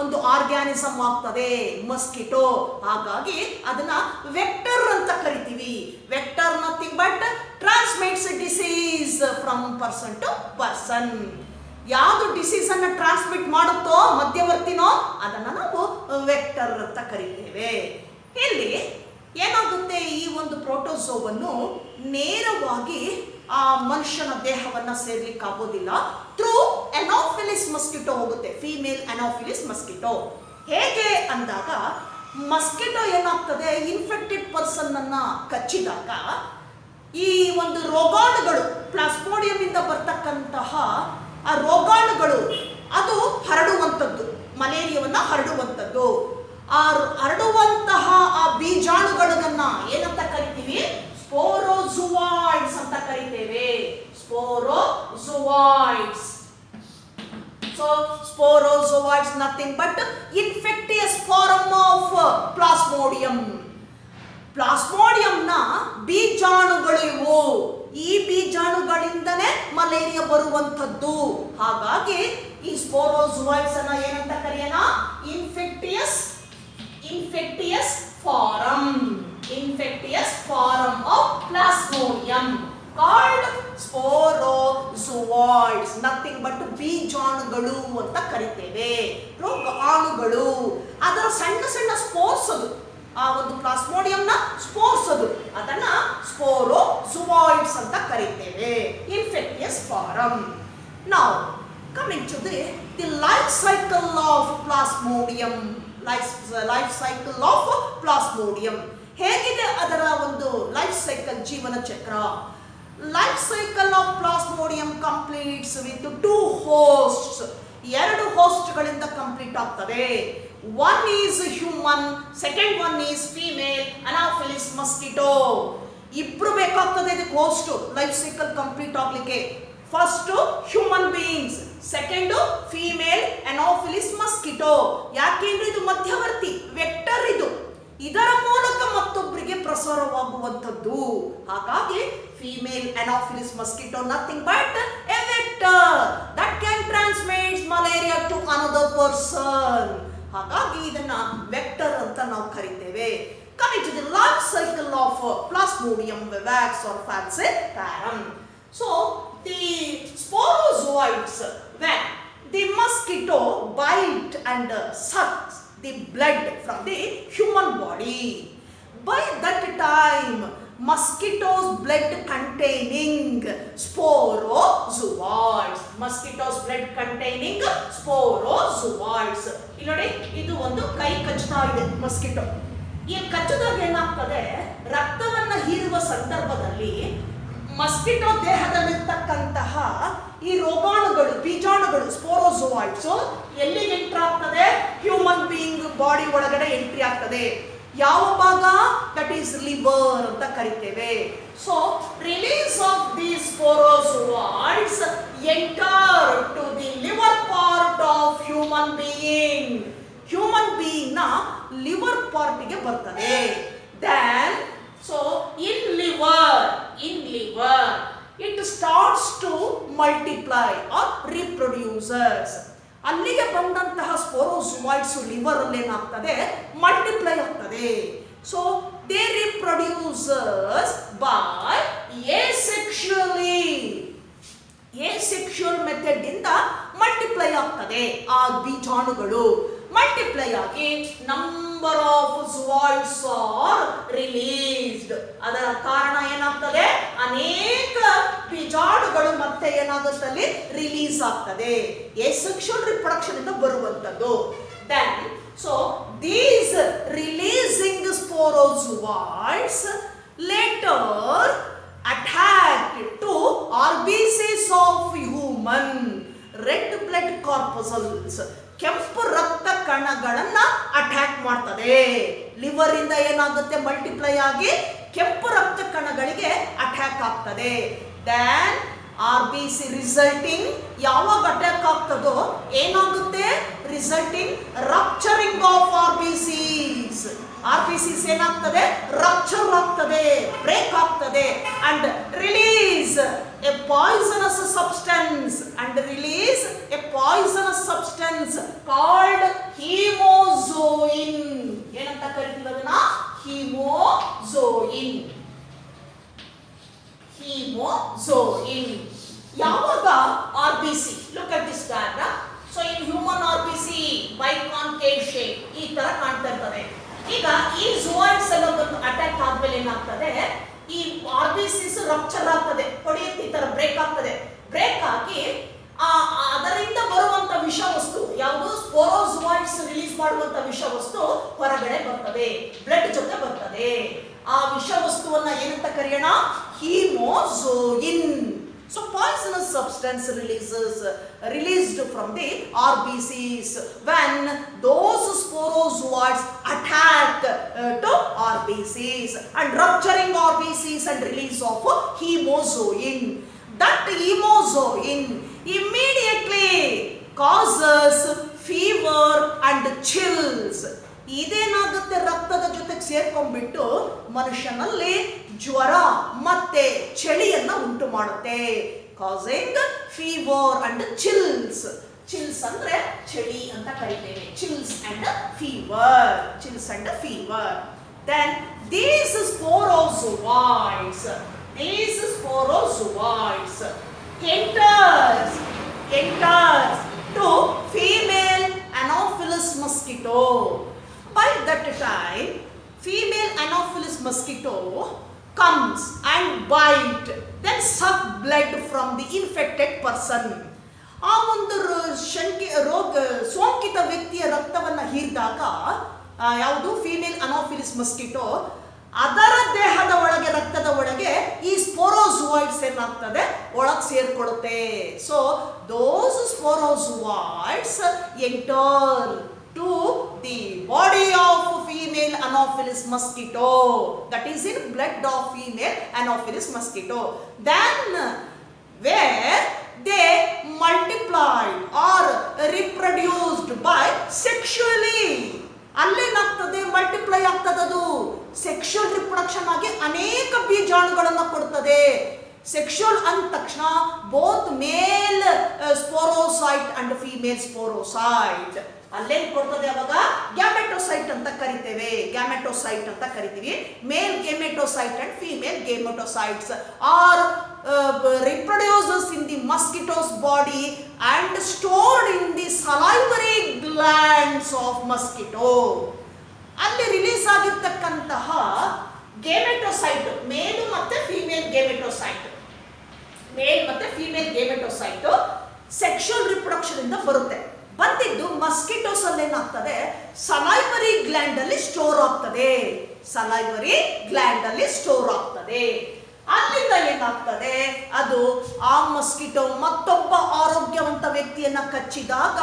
ಒಂದು ಆರ್ಗ್ಯಾನಿಸಮ್ ಆಗ್ತದೆ ಮಸ್ಕಿಟೋ. ಹಾಗಾಗಿ ಅದನ್ನ ವೆಕ್ಟರ್ ಅಂತ ಕರಿತೀವಿ. Vector nothing but transmits disease from person to person. ಯಾವುದು ಡಿಸೀಸ್ ಅನ್ನ ಟ್ರಾನ್ಸ್ಮಿಟ್ ಮಾಡುತ್ತೋ ಮಧ್ಯವರ್ತಿನೋ ಅದನ್ನ ನಾವು ವೆಕ್ಟರ್ ಅಂತ ಕರೀತೇವೆ. ಇಲ್ಲಿ ಏನಾಗುತ್ತೆ, ಈ ಒಂದು ಪ್ರೋಟೋಜೋವನ್ನು ನೇರವಾಗಿ ಆ ಮನುಷ್ಯನ ದೇಹವನ್ನ ಸೇರ್ಲಿಕ್ಕೆ ಆಗೋದಿಲ್ಲ. ಥ್ರೂ ಅನಾಫಿಲಿಸ್ ಮಸ್ಕಿಟೋ ಹೋಗುತ್ತೆ, ಫೀಮೇಲ್ ಅನಾಫಿಲಿಸ್ ಮಸ್ಕಿಟೋ. ಹೇಗೆ ಅಂದಾಗ ಮಸ್ಕಿಟೋ ಏನಾಗ್ತದೆ, ಇನ್ಫೆಕ್ಟೆಡ್ ಪರ್ಸನ್ ಅನ್ನ ಕಚ್ಚಿದಾಗ ಈ ಒಂದು ರೋಗಾಣುಗಳು, ಪ್ಲಾಸ್ಮೋಡಿಯಂ ಇಂದ ಬರ್ತಕ್ಕಂತಹ ಆ ರೋಗಾಣುಗಳು ಅದು ಹರಡುವಂಥದ್ದು, ಮಲೇರಿಯಾವನ್ನ ಹರಡುವಂಥದ್ದು. ಆ ಹರಡುವಂತಹ ಆ ಬೀಜಾಣುಗಳನ್ನ ಏನಂತ ಕರಿತೀವಿ? ಸ್ಪೋರೋಜುವಾಯ್ಡ್ಸ್ ಅಂತ ಕರಿತೇವೆ. Sporozoites. So sporozoites nothing but infectious form of Plasmodium. ಪ್ಲಾಸ್ಮೋಡಿಯಂನ ಬೀಜಾಣುಗಳು ಇವು. ಈ ಬೀಜಾಣುಗಳಿಂದನೇ ಮಲೇರಿಯಾ ಬರುವಂಥದ್ದು. ಹಾಗಾಗಿ ಈ ಸ್ಪೋರೋಜುವಾಯ್ಡ್ಸ್ ಅನ್ನ ಏನಂತ ಕರೆಯೋಣ? Infectious form of Plasmodium called sporozoites, nothing but ಬೀಜಾಣುಗಳು ಅಂತ ಕರಿತೇವೆ. ರೋಗಾಣುಗಳು, ಅದರ ಸಣ್ಣ ಸಣ್ಣ ಸ್ಪೋರ್ಸ್, ಅದು ಆ ಒಂದು ಪ್ಲಾಸ್ಮೋಡಿಯಂನ ಸ್ಪೋರ್ಸ್, ಅದನ್ನ ಸ್ಪೋರೋಜುವಾಯ್ಡ್ಸ್ ಅಂತ ಕರೀತೇವೆ. Infectious form. Now coming to the life cycle of Plasmodium. Life cycle of Plasmodium ಹೇಗಿದೆ? ಅದರ ಒಂದು ಲೈಫ್ ಸೈಕಲ್, ಜೀವನ ಚಕ್ರ. Life cycle of Plasmodium completes with 2 hosts. 2 ಹೋಸ್ಟ್ಗಳಿಂದ ಕಂಪ್ಲೀಟ್ ಆಗ್ತದೆ. One is human, second one is female Anopheles mosquito. ಇಬ್ರು ಬೇಕಾಗ್ತದೆ ಇದಕ್ಕೆ ಹೋಸ್ಟ್ ಲೈಫ್ ಸೈಕಲ್ ಕಂಪ್ಲೀಟ್ ಆಗ್ಲಿಕ್ಕೆ. First human beings, second female Anopheles mosquito. ಯಾಕೆಂದ್ರೆ ಇದು ಮಧ್ಯವರ್ತಿ ವೆಕ್ಟರ್, ಇದು ಇದರ ಮೂಲಕ ಮತ್ತೊಬ್ಬರಿಗೆ ಪ್ರಸಾರವಾಗುವಂಥದ್ದು. ಹಾಗಾಗಿ female Anopheles mosquito nothing but a vector that can transmit malaria to another person. ಹಾಗಾಗಿ ಇದನ್ನ ವೆಕ್ಟರ್ ಅಂತ ನಾವು ಕರಿತೇವೆ. Coming to the life cycle of Plasmodium vivax or falciparum. So the sporozoites, when the mosquito bite and sucks the blood from the human body, by that time mosquitoes blood containing sporozoites. Mosquitoes blood containing sporozoites. ಇಲ್ಲಿ ನೋಡಿ, ಇದು ಒಂದು ಕೈ ಕಚ್ಚುತ್ತಾ ಇದೆ mosquito. ಈ ಕಚ್ಚದಾಗ ಏನಾಗ್ತದೆ, ರಕ್ತವನ್ನ ಹೀರುವ ಸಂದರ್ಭದಲ್ಲಿ ಮಸ್ಕಿಟೋ ದೇಹದಲ್ಲಿರ್ತಕ್ಕಂತಹ ಈ ರೋಗಾಣುಗಳು, ಬೀಜಾಣುಗಳು, ಸ್ಪೋರೋಜೋಯಿಡ್ಸ್ ಎಲ್ಲಿಗೆ ಎಂಟ್ರಿ ಆಗ್ತದೆ? ಹ್ಯೂಮನ್ ಬೀಯಿಂಗ್ ಬಾಡಿ ಒಳಗಡೆ ಎಂಟ್ರಿ ಆಗ್ತದೆ. ಯಾವ ಭಾಗ? ದಟ್ ಈಸ್ ಲಿವರ್ ಅಂತ ಕರಿತೇವೆ. So release of the sporozoites enter to the liver part of human being. Human being ನ ಲಿವರ್ ಪಾರ್ಟ್ಗೆ ಬರ್ತದೆ. Then so in liver it starts to multiply or reproduces. ಅಲ್ಲಿಗೆ ಬಂದಂತಹ ಸ್ಪೋರೋಜೋಯಿಡ್ಸ್ ಲಿವರ್ ಅಲ್ಲಿ ಏನಾಗ್ತದೆ? ಮಲ್ಟಿಪ್ಲೈ ಆಗ್ತದೆ. So they reproduces by asexual method ಇಂದ multiply ಆಗ್ತದೆ. ಆ ಬೀಜಾಣುಗಳು ಮಲ್ಟಿಪ್ಲೈ ಆಗಿ number of zooids are released. ಅದರ ಕಾರಣ ಏನಾಗ್ತದೆ? ಅನೇಕ ಬೀಜಾಣುಗಳು ಮತ್ತೆ ಏನಾಗುತ್ತಲ್ಲಿ ರಿಲೀಸ್ ಆಗ್ತದೆ. asexual ರಿಪ್ರೊಡಕ್ಷನ್ ಇಂದ ಬರುವಂತದ್ದು. Then so these releasing sporozoites later attack to RBCs of human red blood corpuscles. ಕೆಂಪು ರಕ್ತ ಕಣಗಳನ್ನ ಅಟ್ಯಾಕ್ ಮಾಡ್ತದೆ. ಲಿವರ್ ಇಂದ ಏನಾಗುತ್ತೆ? ಮಲ್ಟಿಪ್ಲೈ ಆಗಿ ಕೆಂಪು ರಕ್ತ ಕಣಗಳಿಗೆ ಅಟ್ಯಾಕ್ ಆಗ್ತದೆ. ದೆನ್ RBC ರಿಸಲ್ಟಿಂಗ್ ಯಾವಾಗ ಅಟ್ಯಾಕ್ ಆಗ್ತದೋ ಏನಾಗುತ್ತೆ? Resulting rupturing of RBCs. RBCs ಏನಾಗ್ತದೆ? ರಪ್ಚರ್ ಆಗ್ತದೆ, ಬ್ರೇಕ್ ಆಗ್ತದೆ and release a poisonous substance called haemozoin. ಏನಂತ ಕರಿತೀವಿ ಅದನ್ನ? ಹೀಮೋಜೋಯಿನ್. ಯಾವಾಗ RBC, look at this diagram. So in human RBC biconcave shape ಈ ತರ ಕಾಣ್ತಾ ಇರ್ತದೆ. ಈಗ ಈ ಝೂಯಾಯ್ಡ್ಸ್ ಎಲ್ಲ ಒಂದು ಅಟ್ಯಾಕ್ ಆದ್ಮೇಲೆ ಏನಾಗ್ತದೆ? ಈ RBCs ರಪ್ಚರ್ ಆಗ್ತದೆ, ಹೊಡೆಯುತ್ತೆ, ಈ ತರ ಬ್ರೇಕ್ ಆಗ್ತದೆ. ಬ್ರೇಕ್ ಆಗಿ ಅದರಿಂದ ಬರುವಂತ ವಿಷವಸ್ತು ಯಾವುದು? ಸ್ಪೋರೋಜೋಯಿಡ್ಸ್ ರಿಲೀಸ್ ಮಾಡುವಂತ ವಿಷವಸ್ತು ಹೊರಗಡೆ ಬರ್ತದೆ, ಬ್ಲಡ್ ಜೊತೆ ಬರ್ತದೆ. ಆ ವಿಷವಸ್ತುವನ್ನ ಏನಂತ ಕರೆಯೋಣ? ಹೀಮೋಜೋಯಿನ್. So poisonous substance released from the RBCs when those sporozoids attack to RBCs and rupturing RBCs and release of hemozoin. That hemozoin immediately causes fever and chills. ಇದೇನಾಗುತ್ತೆ? ರಕ್ತದ ಜೊತೆಗೆ ಸೇರ್ಕೊಂಡ್ಬಿಟ್ಟು ಮನುಷ್ಯನಲ್ಲಿ ಜ್ವರ ಮತ್ತೆ ಚಳಿಯನ್ನ ಉಂಟು ಮಾಡುತ್ತೆ. Causing fever and chills. Chills ಅಂದ್ರೆ ಚಳಿ ಅಂತ ಕರಿತೇವೆ. Chills and fever. Then these sporozoids enters to female Anopheles mosquito. By that time, female Anopheles mosquito comes and bite, then suck blood from the infected person. ಆ ಒಂದು ಸೋಂಕಿತ ವ್ಯಕ್ತಿಯ ರಕ್ತವನ್ನ ಹೀರಿದಾಗ ಯಾವುದು? Female ಅನೋಫಿಲಿಸ್ mosquito ಅದರ ದೇಹದ ಒಳಗೆ, ರಕ್ತದ ಒಳಗೆ ಈ ಸ್ಪೋರೋಜೋಯಿಡ್ಸ್ ಏನಾಗ್ತದೆ? ಒಳಗೆ ಸೇರ್ಕೊಳ್ಳುತ್ತೆ. So those sporozoites enter to the body of female Anopheles mosquito, that is in blood of female Anopheles mosquito. Then where they multiplied or reproduced by sexually. ಅಲ್ಲೇನಾಗ್ತದೆ? ಮಲ್ಟಿಪ್ಲೈ ಆಗ್ತದದು. ಸೆಕ್ಷುವಲ್ ರಿಪ್ರೊಡಕ್ಷನ್ ಆಗಿ ಅನೇಕ ಬೀಜಾಣುಗಳನ್ನು ಕೊಡ್ತದೆ. Sexual ಅಂದ ತಕ್ಷಣ both male sporocyte and female sporocyte ಅಲ್ಲೇನ್ ಕೊಡ್ತದೆ? ಅವಾಗ ಗ್ಯಾಮೆಟೋಸೈಟ್ ಅಂತ ಕರಿತೀವಿ. Male gametocyte and female gametocytes are reproduces in the mosquito's body and stored in the salivary glands of mosquito. ಅಲ್ಲಿ ರಿಲೀಸ್ ಆಗಿರ್ತಕ್ಕಂತಹ ಗೆಮೆಟೋಸೈಟ್, ಮೇಲ್ ಮತ್ತೆ ಫೀಮೇಲ್ ಗೆಮೆಟೋಸೈಟ್ ಸೆಕ್ಷುವಲ್ ರಿಪ್ರೊಡಕ್ಷನ್ ಇಂದ ಬರುತ್ತೆ. ಬಂದಿದ್ದು ಮಸ್ಕಿಟೋಸ್ ಅಲ್ಲಿ ಏನಾಗ್ತದೆ? ಸಲೈವರಿ ಗ್ಲ್ಯಾಂಡ್ ಅಲ್ಲಿ ಸ್ಟೋರ್ ಆಗ್ತದೆ. ಸಲೈವರಿ ಗ್ಲ್ಯಾಂಡ್ ಅಲ್ಲಿ ಸ್ಟೋರ್ ಆಗ್ತದೆ. ಅಲ್ಲಿಂದ ಏನಾಗ್ತದೆ, ಅದು ಆ ಮಸ್ಕಿಟೋ ಮತ್ತೊಬ್ಬ ಆರೋಗ್ಯವಂತ ವ್ಯಕ್ತಿಯನ್ನ ಕಚ್ಚಿದಾಗ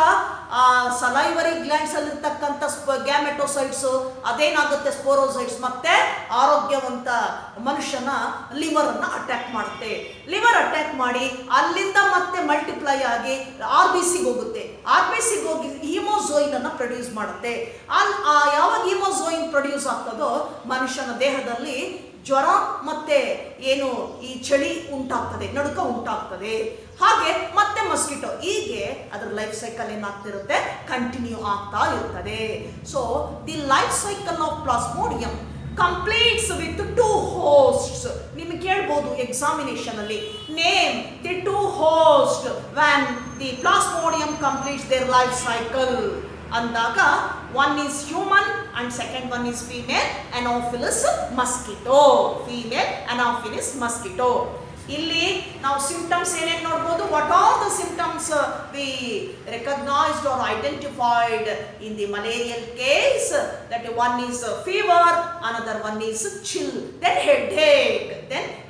ಆ ಸಲೈವರಿ ಗ್ಲ್ಯಾಂಡ್ಸ್ ಅಲ್ಲಿರ್ತಕ್ಕಂಥ ಗ್ಯಾಮೆಟೋಸೈಟ್ಸ್ ಅದೇನಾಗುತ್ತೆ, ಸ್ಪೋರೋಸೈಟ್ಸ್ ಮತ್ತೆ ಆರೋಗ್ಯವಂತ ಮನುಷ್ಯನ ಲಿವರ್ ಅನ್ನ ಅಟ್ಯಾಕ್ ಮಾಡುತ್ತೆ. ಲಿವರ್ ಅಟ್ಯಾಕ್ ಮಾಡಿ ಅಲ್ಲಿಂದ ಮತ್ತೆ ಮಲ್ಟಿಪ್ಲೈ ಆಗಿ RBCಗೆ ಹೋಗುತ್ತೆ. RBCಗೆ ಹೋಗಿ ಹೀಮೋಝೋಯಿನ್ ಅನ್ನ ಪ್ರೊಡ್ಯೂಸ್ ಮಾಡುತ್ತೆ. ಯಾವಾಗ ಹೀಮೋಝೋಯಿನ್ ಪ್ರೊಡ್ಯೂಸ್ ಆಗ್ತದೋ ಮನುಷ್ಯನ ದೇಹದಲ್ಲಿ ಜ್ವರ ಮತ್ತೆ ಏನು ಈ ಚಳಿ ಉಂಟಾಗ್ತದೆ, ನಡುಕ ಉಂಟಾಗ್ತದೆ. ಹಾಗೆ ಮತ್ತೆ ಮಸ್ಕಿಟೋ ಹೀಗೆ ಅದರ ಲೈಫ್ ಸೈಕಲ್ ಏನಾಗ್ತಿರುತ್ತೆ, ಕಂಟಿನ್ಯೂ ಆಗ್ತಾ ಇರ್ತದೆ. So the life cycle of Plasmodium completes with 2 ಹೋಸ್ಟ್ಸ್. ನಿಮಗೆ ಕೇಳ್ಬೋದು ಎಕ್ಸಾಮಿನೇಷನ್ ಅಲ್ಲಿ, name the 2 host van the plasmodium completes their life cycle ಅಂದಾಗ one is human and second one is female anopheles mosquito. female anopheles mosquito. ಇಲ್ಲಿ ನಾವು symptoms ಏನೇನು ನೋಡ್ಬೋದು, what are the symptoms we recognised or identified in the malarial case, that one is fever, another one is chill, then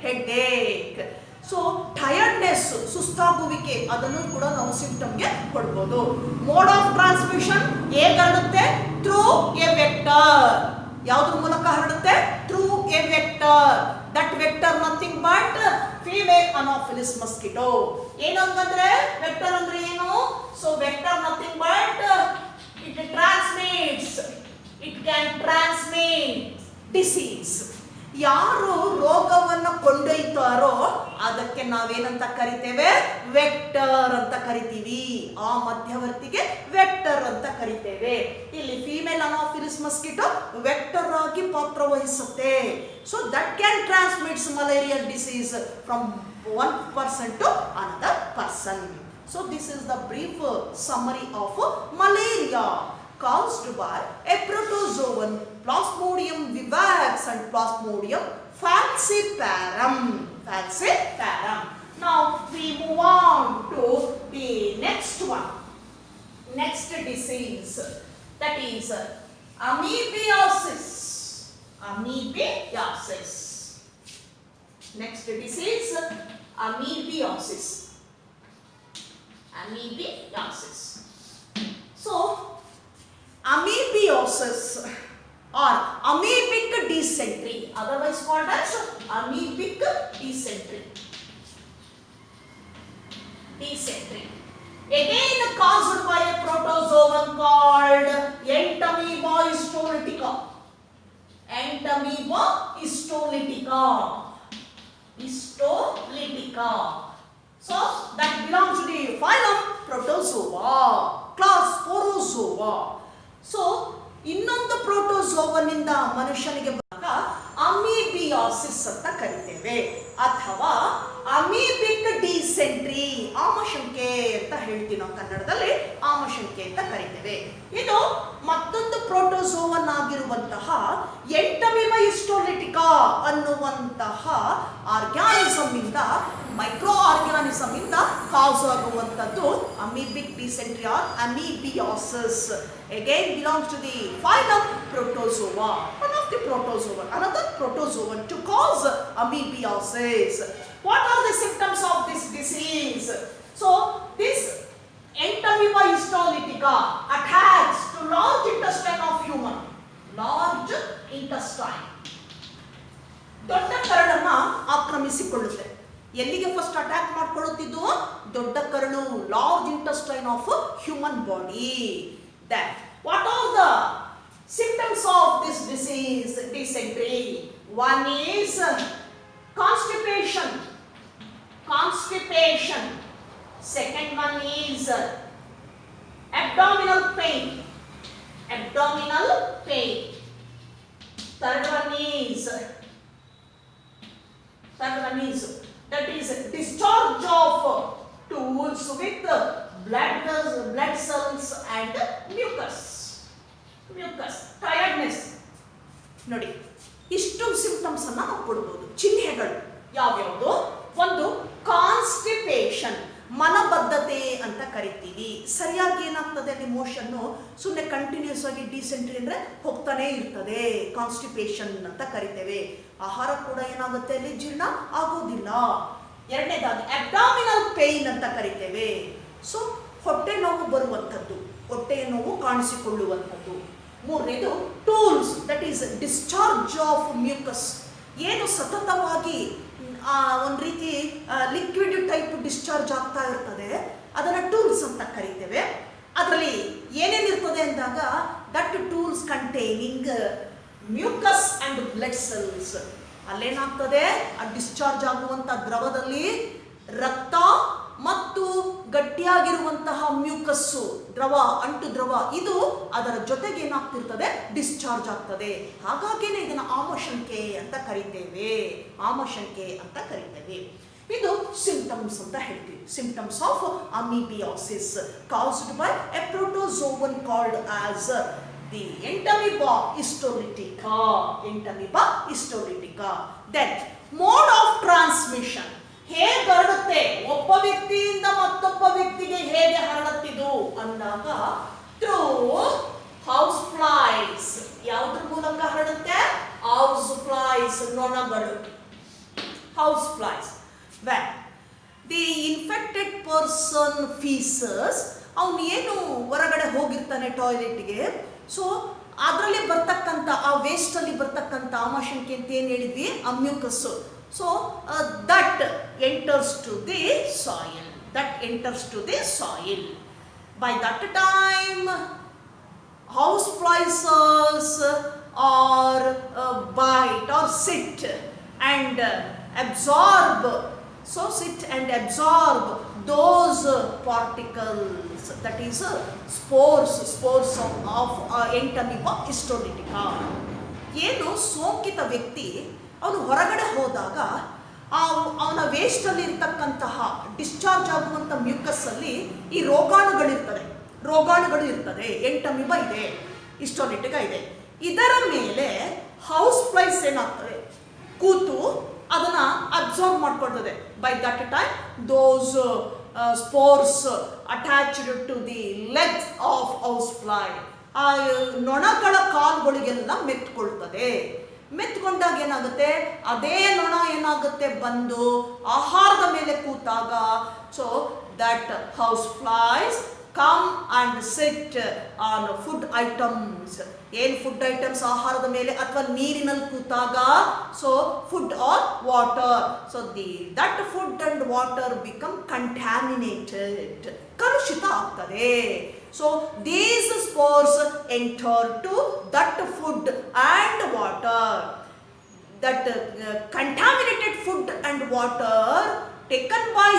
headache. So tiredness, ಸುಸ್ತಾಗುವಿಕೆ, ಅದನ್ನು ಕೂಡ ನಾವು ಸಿಂಪ್ಟಮ್ಗೆ ಕೊಡ್ಬೋದು. Mode of transmission ಹೇಗೆ ಹರಡುತ್ತೆ, ಥ್ರೂ ಎ ವೆಕ್ಟರ್. ಯಾವುದ್ರ ಮೂಲಕ ಹರಡುತ್ತೆ, through a vector. That vector nothing but female Anopheles mosquito. ಏನಂದ್ರೆ ವೆಕ್ಟರ್ ಅಂದ್ರೆ ಏನು? So vector nothing but it transmits, it can transmit disease. ಯಾರು ರೋಗವನ್ನು ಕೊಂಡೊಯ್ತಾರೋ ಅದಕ್ಕೆ ನಾವೇನಂತ ಕರಿತೇವೆ, ವೆಕ್ಟರ್ ಅಂತ ಕರಿತೀವಿ. ಆ ಮಧ್ಯವರ್ತಿಗೆ ವೆಕ್ಟರ್ ಅಂತ ಕರಿತೇವೆ. ಇಲ್ಲಿ ಫೀಮೇಲ್ ಅನಾಫಿಲಿಸ್ ಮಸ್ಕಿಟೋ ವೆಕ್ಟರ್ ಆಗಿ ಪಾತ್ರ ವಹಿಸುತ್ತೆ. So that can transmits malarial disease from one person to another person. So this is the brief summary of malaria caused by a protozoan, Plasmodium vivax and Plasmodium falciparum. Now we move on to the next one, next disease, that is amoebiasis. Next disease, amoebiasis. So amoebiasis or amoebic dysentery, otherwise called as amoebic dysentery. Again caused by a protozoan called Entamoeba histolytica. So that belongs to the phylum Protozoa, class Sporozoa. So ಇನ್ನೊಂದು ಪ್ರೋಟೋಜೋವನ್ನಿಂದ ಮನುಷ್ಯನಿಗೆ ಬಂದಾಗ ಅಮೀಬಿಯಾಸಿಸ್ ಅಂತ ಕರಿತೇವೆ, ಅಥವಾ amoebic dysentery, ಆಮಶಂಕೆ ಅಂತ ಹೇಳ್ತೀವಿ ನಾವು ಕನ್ನಡದಲ್ಲಿ, ಆಮಶಂಕೆ ಅಂತ ಕರಿತೇವೆ. ಇದು ಮತ್ತೊಂದು ಪ್ರೋಟೋಜೋವನ್ ಆಗಿರುವಂತಹ ಎಂಟಮೀಬಾ ಹಿಸ್ಟೋಲಿಟಿಕಾ ಅನ್ನುವಂತಹ ಆರ್ಗ್ಯಾನಿಸಮ್ ಇಂದ, ಮೈಕ್ರೋ ಆರ್ಗ್ಯಾನಿಸಮ್ ಇಂದ ಕಾಸ್ ಆಗುವಂತದ್ದು amoebic dysentery or amoebiasis. Again belongs to the phylum Protozoa, one of the protozoa, another protozoan to cause amoebiasis. What are the symptoms of this disease? So this Entamoeba histolytica attacks to large intestine of human, large intestine. ದೊಡ್ಡ ಕರಳನ್ನ ಆಕ್ರಮಿಸಿಕೊಳ್ಳುತ್ತೆ. ಎಲ್ಲಿಗೆ first attack ಮಾಡ್ಕೊಳ್ಳುತ್ತಿದ್ದು? ದೊಡ್ಡ ಕರಳು, large intestine of human body. That what are the symptoms of this disease, dysentery? One is constipation. Second one is abdominal pain. Third one is that is discharge of stools with blood cells and mucus. Tiredness. ನೋಡಿ, ಇಷ್ಟು symptoms ಅನ್ನ ನಾವು ಕೊಡಬಹುದು. ಚಿಹ್ನೆಗಳು ಯಾವ್ಯಾವುದು? ಒಂದು constipation, ಮಲಬದ್ಧತೆ ಅಂತ ಕರಿತೀವಿ. ಸರಿಯಾಗಿ ಏನಾಗ್ತದೆ ಅಲ್ಲಿ ಮೋಷನ್ನು ಸುಮ್ಮನೆ ಕಂಟಿನ್ಯೂಸ್ ಆಗಿ ಡಿಸೆಂಟ್ರಿ ಅಂದರೆ ಹೋಗ್ತಾನೆ ಇರ್ತದೆ, ಕಾನ್ಸ್ಟಿಪೇಷನ್ ಅಂತ ಕರಿತೇವೆ. ಆಹಾರ ಕೂಡ ಏನಾಗುತ್ತೆ ಅಲ್ಲಿ ಜೀರ್ಣ ಆಗೋದಿಲ್ಲ. ಎರಡನೇದಾಗಿ ಅಬ್ಡಾಮಿನಲ್ ಪೇಯ್ನ್ ಅಂತ ಕರಿತೇವೆ. ಸೊ ಹೊಟ್ಟೆ ನೋವು ಬರುವಂಥದ್ದು, ಹೊಟ್ಟೆಯ ನೋವು ಕಾಣಿಸಿಕೊಳ್ಳುವಂಥದ್ದು. ಮೂರನೇದು tools, that is discharge of mucus. ಏನು ಸತತವಾಗಿ ಒಂದು ರೀತಿ ಲಿಕ್ವಿಡ್ ಟೈಪ್ ಡಿಸ್ಚಾರ್ಜ್ ಆಗ್ತಾ ಇರ್ತದೆ, ಅದನ್ನು ಟೂಲ್ಸ್ ಅಂತ ಕರಿತೇವೆ. ಅದರಲ್ಲಿ ಏನೇನಿರ್ತದೆ ಅಂದಾಗ that stools containing mucus and blood cells. ಅಲ್ಲೇನಾಗ್ತದೆ, ಆ ಡಿಸ್ಚಾರ್ಜ್ ಆಗುವಂಥ ದ್ರವದಲ್ಲಿ ರಕ್ತ ಮತ್ತು ಗಟ್ಟಿಯಾಗಿರುವಂತಹ ಮ್ಯೂಕಸ್ಸು ದ್ರವ, ಅಂಟು ದ್ರವ, ಇದು ಅದರ ಜೊತೆಗೆ ಏನಾಗ್ತಿರ್ತದೆ, ಡಿಸ್ಚಾರ್ಜ್ ಆಗ್ತದೆ. ಹಾಗಾಗಿನೇ ಇದನ್ನು ಆಮಶಂಕೆ ಅಂತ ಕರಿತೇವೆ, ಆಮಶಂಕೆ ಅಂತ ಕರಿತೇವೆ. ಇದು ಸಿಂಪ್ಟಮ್ಸ್ ಅಂತ ಹೇಳ್ತೀವಿ. Symptoms of amoebiasis caused by a protozoan called as the Entamoeba histolytica. Entamoeba histolytica. Then mode of transmission, ಹೇಗೆ ಹರಡುತ್ತೆ, ಒಬ್ಬ ವ್ಯಕ್ತಿಯಿಂದ ಮತ್ತೊಬ್ಬ ವ್ಯಕ್ತಿಗೆ ಹೇಗೆ ಹರಡುತ್ತಿದ್ದು ಅಂದಾಗ ಥ್ರೂ ಹೌಸ್ ಫ್ಲೈಸ್. ಯಾವುದ್ರ ಮೂಲಕ ಹರಡುತ್ತೆ? ಹೌಸ್ ಫ್ಲೈಸ್, ನೊಣಗಳು, house flies. When the infected person ಫೀಸಸ್, ಅವನು ಏನು ಹೊರಗಡೆ ಹೋಗಿರ್ತಾನೆ ಟಾಯ್ಲೆಟ್ಗೆ, ಸೊ ಅದರಲ್ಲಿ ಬರ್ತಕ್ಕಂಥ ಆ ವೇಸ್ಟಲ್ಲಿ ಬರ್ತಕ್ಕಂಥ ಆಮಶಂಕೆ ಅಂತ ಏನು ಹೇಳಿದ್ವಿ, ಅಮ್ಯೂಕಸ್ಸು. So that enters to the soil. That enters to the soil. By that time, house flies or bite or sit and absorb. So sit and absorb those particles. That is spores of Entamoeba histolytica. ಏನು ಸೋಂಕಿತ ವ್ಯಕ್ತಿ ಅವನು ಹೊರಗಡೆ ಹೋದಾಗ ಅವನ ವೇಸ್ಟಲ್ಲಿ ಇರ್ತಕ್ಕಂತಹ discharge ಆಗುವಂಥ ಮ್ಯೂಕಸ್ಸಲ್ಲಿ ಈ ರೋಗಾಣುಗಳು ಇರ್ತದೆ. ಎಂಟಮೀಬಾ ಇದೆ, ಹಿಸ್ಟೋಲಿಟಿಕಾ ಇದೆ. ಇದರ ಮೇಲೆ ಹೌಸ್ ಫ್ಲೈಸ್ ಏನಾಗ್ತದೆ, ಕೂತು ಅದನ್ನು ಅಬ್ಸರ್ವ್ ಮಾಡ್ಕೊಳ್ತದೆ. By that time those spores attached to the legs of house fly, ಆ ನೊಣಗಳ ಕಾಲುಗಳಿಗೆಲ್ಲ ಮೆತ್ಕೊಳ್ತದೆ. ಮೆತ್ಕೊಂಡಾಗ ಏನಾಗುತ್ತೆ, ಅದೇ ನೊಣ ಏನಾಗುತ್ತೆ ಬಂದು ಆಹಾರದ ಮೇಲೆ ಕೂತಾಗ, so that house flies come and sit on food items. ಏನು ಫುಡ್ ಐಟಮ್ಸ್ ಆಹಾರದ ಮೇಲೆ ಅಥವಾ ನೀರಿನಲ್ಲಿ ಕೂತಾಗ, so food or water, so that food and water become contaminated, ಕಲುಷಿತ ಆಗ್ತದೆ. So these spores enter to that food and water. That contaminated food and water taken by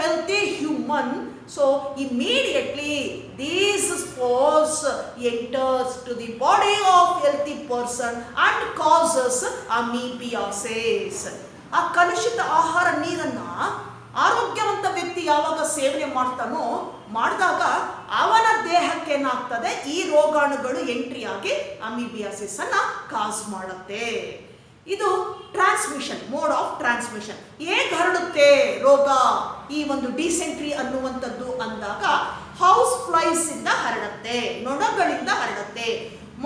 healthy human, so immediately these spores enters to the body of healthy person and causes amoebiasis. ಆ ಕಲುಷಿತ ಆಹಾರ ನೀರನ್ನ ಆರೋಗ್ಯವಂತ ವ್ಯಕ್ತಿ ಯಾವಾಗ ಸೇವನೆ ಮಾಡಿದಾಗ ಅವನ ದೇಹಕ್ಕೆ ಏನಾಗ್ತದೆ, ಈ ರೋಗಾಣುಗಳು ಎಂಟ್ರಿಯಾಗಿ ಅಮೀಬಿಯಾಸಿಸ್ ಅನ್ನ ಕಾಸ್ ಮಾಡುತ್ತೆ. ಇದು ಟ್ರಾನ್ಸ್ಮಿಷನ್, ಮೋಡ್ ಆಫ್ ಟ್ರಾನ್ಸ್ಮಿಷನ್. ಹೇಗೆ ಹರಡುತ್ತೆ ರೋಗ, ಈ ಒಂದು ಡಿಸೆಂಟ್ರಿ ಅನ್ನುವಂಥದ್ದು ಅಂದಾಗ ಹೌಸ್ ಫ್ಲೈಸ್ ಇಂದ ಹರಡುತ್ತೆ, ನೊಣಗಳಿಂದ ಹರಡುತ್ತೆ.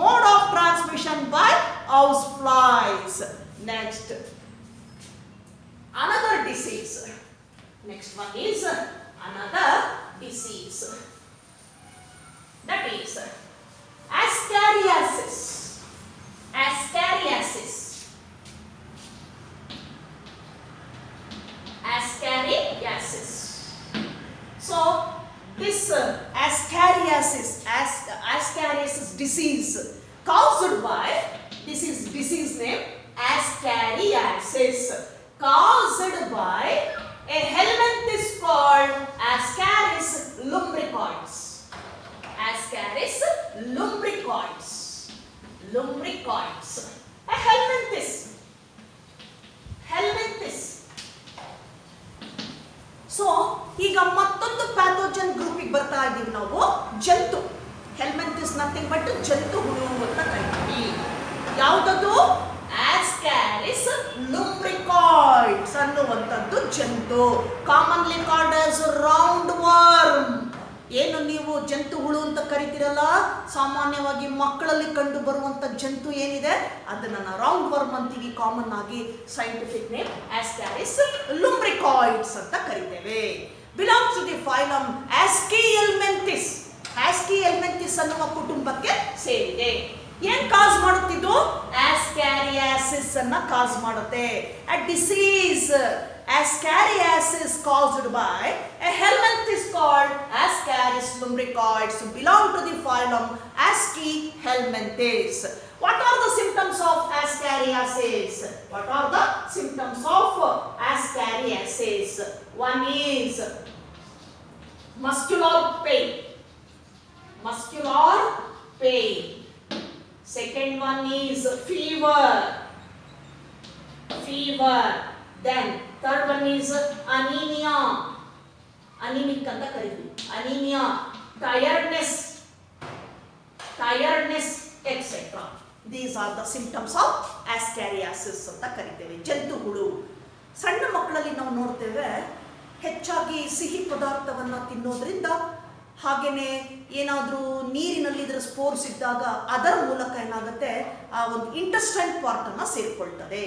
Mode of transmission by house flies. Next another disease. Next one is another disease, that is ascariasis. Ascariasis. Ascariasis. So this ascariasis disease caused by, this is disease name ascariasis, caused by a helminths called Ascaris lumbricoides. Ascaris lumbricoides. Lumbricoids. A helminths. Helminths. So ಈಗ ಮತ್ತೊಂದು pathogen ಗ್ರೂಪಿಗೆ ಬರ್ತಾ ಇದ್ದೀವಿ ನಾವು, ಜಂತು. ಹೆಲ್ಮೆಂಥಿಸ್ nothing but ಜಂತು ಹುಳು ಅಂತ ಕರಿತೀವಿ. ಯಾವುದದು? ಆಸ್ಕ್ಯಾರಿಸ್ ಲುಂಬ್ರಿಕಾಯ್ಡ್ಸ್. ಲುಂಬ್ರಿಕಾಯ್ಡ್ಸ್ ಅನ್ನುವಂಥದ್ದು ಜಂತು. Commonly called as round worm. ಏನು ನೀವು ಜಂತುಹುಳು ಅಂತ ಕರಿತೀರಲ್ಲ, ಸಾಮಾನ್ಯವಾಗಿ ಮಕ್ಕಳಲ್ಲಿ ಕಂಡು ಬರುವಂತ ಜಂತು ಏನಿದೆ ಅದನ್ನ ನಾವು ರೌಂಡ್ ವರ್ಮ್ ಅಂತೀವಿ. ಕಾಮನ್ ಆಗಿ ಸೈಂಟಿಫಿಕ್ ನೇಮ್ ಆಸ್ಕ್ಯಾರಿಸ್ ಲುಂಬ್ರಿಕಾಯ್ಡ್ಸ್ ಅಂತ ಕರಿತೇವೆ. Belongs to the phylum Aschelminthes. Aschelminthes ಅನ್ನುವ ಕುಟುಂಬಕ್ಕೆ ಸೇರಿದೆ. ಏನ್ ಕಾಸ್ ಮಾಡುತ್ತಿದ್ದು? ಆಸ್ಕ್ಯಾರಿಯಾಸಿಸ್ ಅನ್ನ ಕಾಸ್ ಮಾಡುತ್ತೆ. ಅ disease Ascariasis caused by a helminths called Ascaris lumbricoids belong to the phylum Aschelminthis. What are the symptoms of Ascariasis? What are the symptoms of Ascariasis? One is muscular pain. Muscular pain. Second one is fever. Fever. Then third one is anemia. Anemic ಅಂತ ಕರೀತೀವಿ. Anemia, tiredness, etc. These are the symptoms of Ascariasis ಅಂತ ಕರೀತೇವೆ. ಜಂತುಹುಳು. ಸಣ್ಣ ಮಕ್ಕಳಲ್ಲಿ ನಾವು ನೋಡ್ತೇವೆ ಹೆಚ್ಚಾಗಿ ಸಿಹಿ ಪದಾರ್ಥವನ್ನ ತಿನ್ನೋದ್ರಿಂದ, ಹಾಗೇನೆ ಏನಾದರೂ ನೀರಿನಲ್ಲಿ ಇದರ ಸ್ಪೋರ್ಸ್ ಇದ್ದಾಗ ಅದರ ಮೂಲಕ ಏನಾಗುತ್ತೆ, ಆ ಒಂದು ಇಂಟೆಸ್ಟೈನ್ ಪಾರ್ಟ್ ಅನ್ನ ಸೇರ್ಕೊಳ್ತದೆ.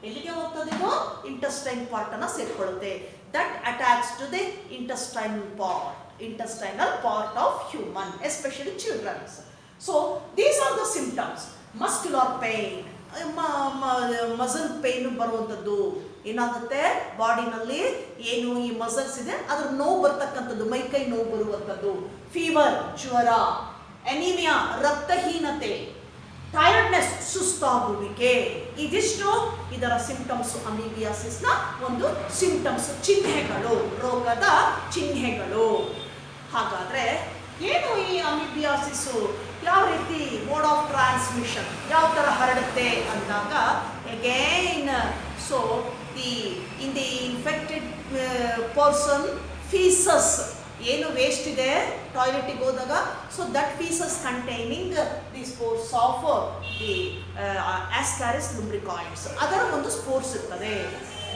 ಎಲ್ಲಿಗೆ ಹೋಗ್ತದೆ? ಇದು ಇಂಟೆಸ್ಟೈನ್ ಪಾರ್ಟ್ ಅನ್ನ ಸೇರ್ಕೊಳ್ಳುತ್ತೆ. That attacks to the intestinal part of human, especially children's. So these are the symptoms. Muscular pain, muscle pain ಬರುವಂಥದ್ದು. ಏನಾಗುತ್ತೆ, ಬಾಡಿನಲ್ಲಿ ಏನು ಈ ಮಸಲ್ಸ್ ಇದೆ ಅದ್ರ ನೋವು ಬರ್ತಕ್ಕಂಥದ್ದು, ಮೈಕೈ ನೋವು ಬರುವಂಥದ್ದು. ಫೀವರ್, ಜ್ವರ. ಅನಿಮಿಯಾ, ರಕ್ತಹೀನತೆ. ಟೈರ್ಡ್ನೆಸ್, ಸುಸ್ತಾಗುವಿಕೆ. ಇದಿಷ್ಟು ಇದರ ಸಿಂಪ್ಟಮ್ಸ್. ಅಮೀಬಿಯಾಸಿಸ್ನ ಒಂದು ಸಿಂಪ್ಟಮ್ಸ್, ಚಿಹ್ನೆಗಳು, ರೋಗದ ಚಿಹ್ನೆಗಳು. ಹಾಗಾದ್ರೆ ಏನು ಈ ಅಮೀಬಿಯಾಸಿಸ್, ಯಾವ ರೀತಿ ಮೋಡ್ ಆಫ್ ಟ್ರಾನ್ಸ್ಮಿಷನ್, ಯಾವ ಥರ ಹರಡುತ್ತೆ ಅಂದಾಗ, again so in the infected person faeces, ಏನು ವೇಸ್ಟ್ ಇದೆ ಟಾಯ್ಲೆಟಿಗೆ ಹೋದಾಗ, so that faeces containing the spores of the Ascaris lumbricoides, ಅದರ ಒಂದು ಸ್ಪೋರ್ಸ್ ಇರ್ತದೆ.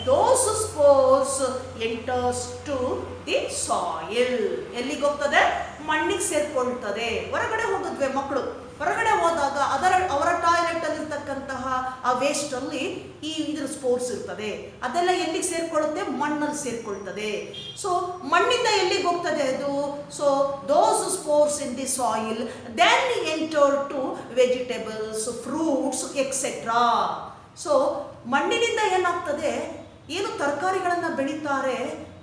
those spores enters to the soil. ಎಲ್ಲಿಗೆ ಹೋಗ್ತದೆ? ಮಣ್ಣಿಗೆ ಸೇರ್ಕೊಳ್ತದೆ. ಹೊರಗಡೆ ಹೋಗಿದ್ವಿ ಮಕ್ಕಳು, ಹೊರಗಡೆ ಹೋದಾಗ ಅವರ ಟಾಯ್ಲೆಟ್ ಅಲ್ಲಿ ಇರ್ತಕ್ಕಂತಹ ಆ ವೇಸ್ಟ್ ಅಲ್ಲಿ ಇದ್ರ ಸ್ಪೋರ್ಸ್ ಇರ್ತದೆ. ಅದೆಲ್ಲ ಎಲ್ಲಿಗೆ ಸೇರ್ಕೊಳ್ಳುತ್ತೆ? ಮಣ್ಣಲ್ಲಿ ಸೇರ್ಕೊಳ್ತದೆ. ಸೊ ಮಣ್ಣಿಂದ ಎಲ್ಲಿಗೆ ಹೋಗ್ತದೆ ಅದು? So those spores in the soil then enter to vegetables, fruits etcetera. So ಮಣ್ಣಿನಿಂದ ಏನಾಗ್ತದೆ, ಏನು ತರಕಾರಿಗಳನ್ನು ಬೆಳೀತಾರೆ